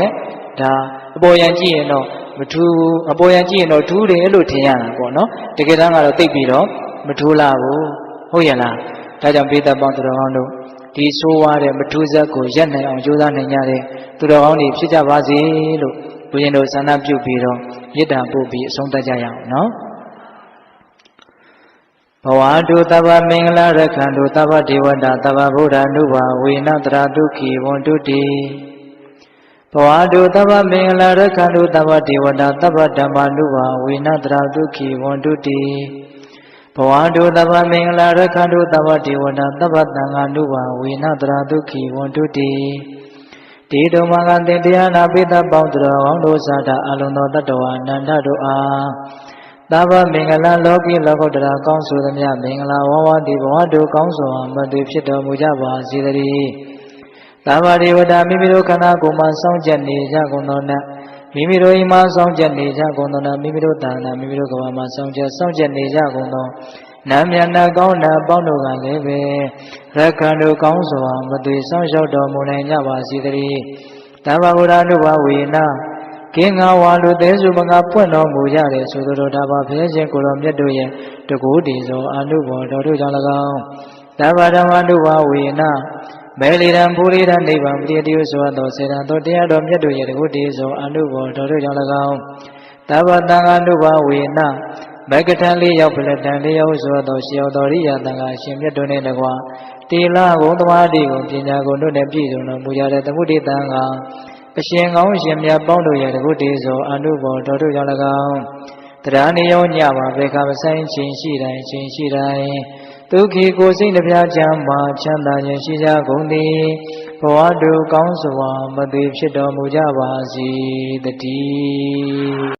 ဒါအပေါ်ယံကြည့်ရင်တော့မထူးအပေါ်ယံကြည့်ရင်တော့ထူးတယ်လို့ထင်ရတာပေါ့နော်တကယ်တမ်းကတော့သိပြီးတော့မထူးလာဘူးဟုတ်ရဲ့လားဒါကြောင့်ပိဿပေါင်းသူတော်ကောင်းတို့ဒီဆိုးဝါးတဲ့မထူးဇက်ကိုရက်နိုင်အောင်ကြိုးစားနိုင်ကြတဲ့သူတော်ကောင်းတွေဖြစ်ကြပါစေလို့ဘုရင်တို့ဆန္ဒပြုပြီးတော့မေတ္တာပို့ပြီးအဆုံးသတ်ကြရအောင်နော်ဘဝတုသဗ္ဗမင်္ဂလာရခန္တုသဗ္ဗဒေဝတာသဗ္ဗဗုဒ္ဓ ानु ဘာဝေနတရာဒုက္ခိဝန္တုတိဘဝတုသဗ္ဗမင်္ဂလာရခန္တုသဗ္ဗဒေဝတာသဗ္ဗဓမ္မာ ानु ဘာဝေနတရာဒုက္ခိဝန္တုတိဘဝတုသဗ္ဗမင်္ဂလာရခန္တုသဗ္ဗဒေဝတာသဗ္ဗသံဃာ ानु ဘာဝေနတရာဒုက္ခိဝန္တုတိဒီတုံမကသင်တရားနာပိသပေါင်းသူတော်ကောင်းတို့သာတာအလုံးသောတတ္တဝါအနန္တတို့အားသဗ္ဗမင်္ဂလာလောကီလောကုတ္တရာကောင်းဆိုသမျှမင်္ဂလာဝဝတိဘဝတို့ကောင်းစွာမသွေဖြစ်တော်မူကြပါစေတည်းသဗ္ဗဒေဝတာမိမိတို့ခန္ဓာကိုယ်မှာစောင့်ကြနေကြကုန်သောနတ်မိမိတို့အိမ်မှာစောင့်ကြနေကြကုန်သောနတ်မိမိတို့တာနာမိမိတို့ကဘာမှာစောင့်ကြနေကြကုန်သောနာမြတ်နာကောင်းတာပေါင်းတို့ကလည်းပဲရက္ခဏတို့ကောင်းစွာမသွေစောင့်ရှောက်တော်မူနိုင်ကြပါစေတည်းသဗ္ဗဗုဒ္ဓ ानु ဘာဝေနကင်းငါဝါလူသေးစုမငါပွင့်တော်မူကြတယ်ဆိုသောဒါပါဖျဲခြင်းကိုတော်မြတ်တို့ရဲ့တကူတည်သောအနုဘောတော်တို့ကြောင့်၎င်းသဗ္ဗဓမ္မ ानु ဘာဝေနမေလီရန်ပူရိရနိဗ္ဗာန်ပရိတိယဆိုသောစေတံသောတရားတော်မြတ်တို့ရဲ့တကူတည်သောအနုဘောတော်တို့ကြောင့်၎င်းသဗ္ဗသံဃာ ानु ဘာဝေနမဂ္ဂထံလေးရောက်ဖလက်တံလေးရောက်ဆိုသောရှေယောတော်ရိယတန်ခါရှင်မြတ်တို့နှင့်တကွာတေလဂုံသမာတိကိုပညာကိုတို့နှင့်ပြည့်စုံတော်မူကြတဲ့သမုဒိတံကအရှင်ကောင်းရှင်မြတ်ပေါင်းတို့ရဲ့တကုတေသောအနုဘောတော်တို့ကြောင့်၎င်းတရားနေရောညပါဘေခမဆိုင်ချင်းရှိတိုင်းချင်းရှိတိုင်းဒုက္ခိကိုစိတ်နှပြချမ်းမှာချမ်းသာခြင်းရှိကြကုန်သည်ဘဝတို့ကောင်းစွာမသွေဖြစ်တော်မူကြပါစေတည်း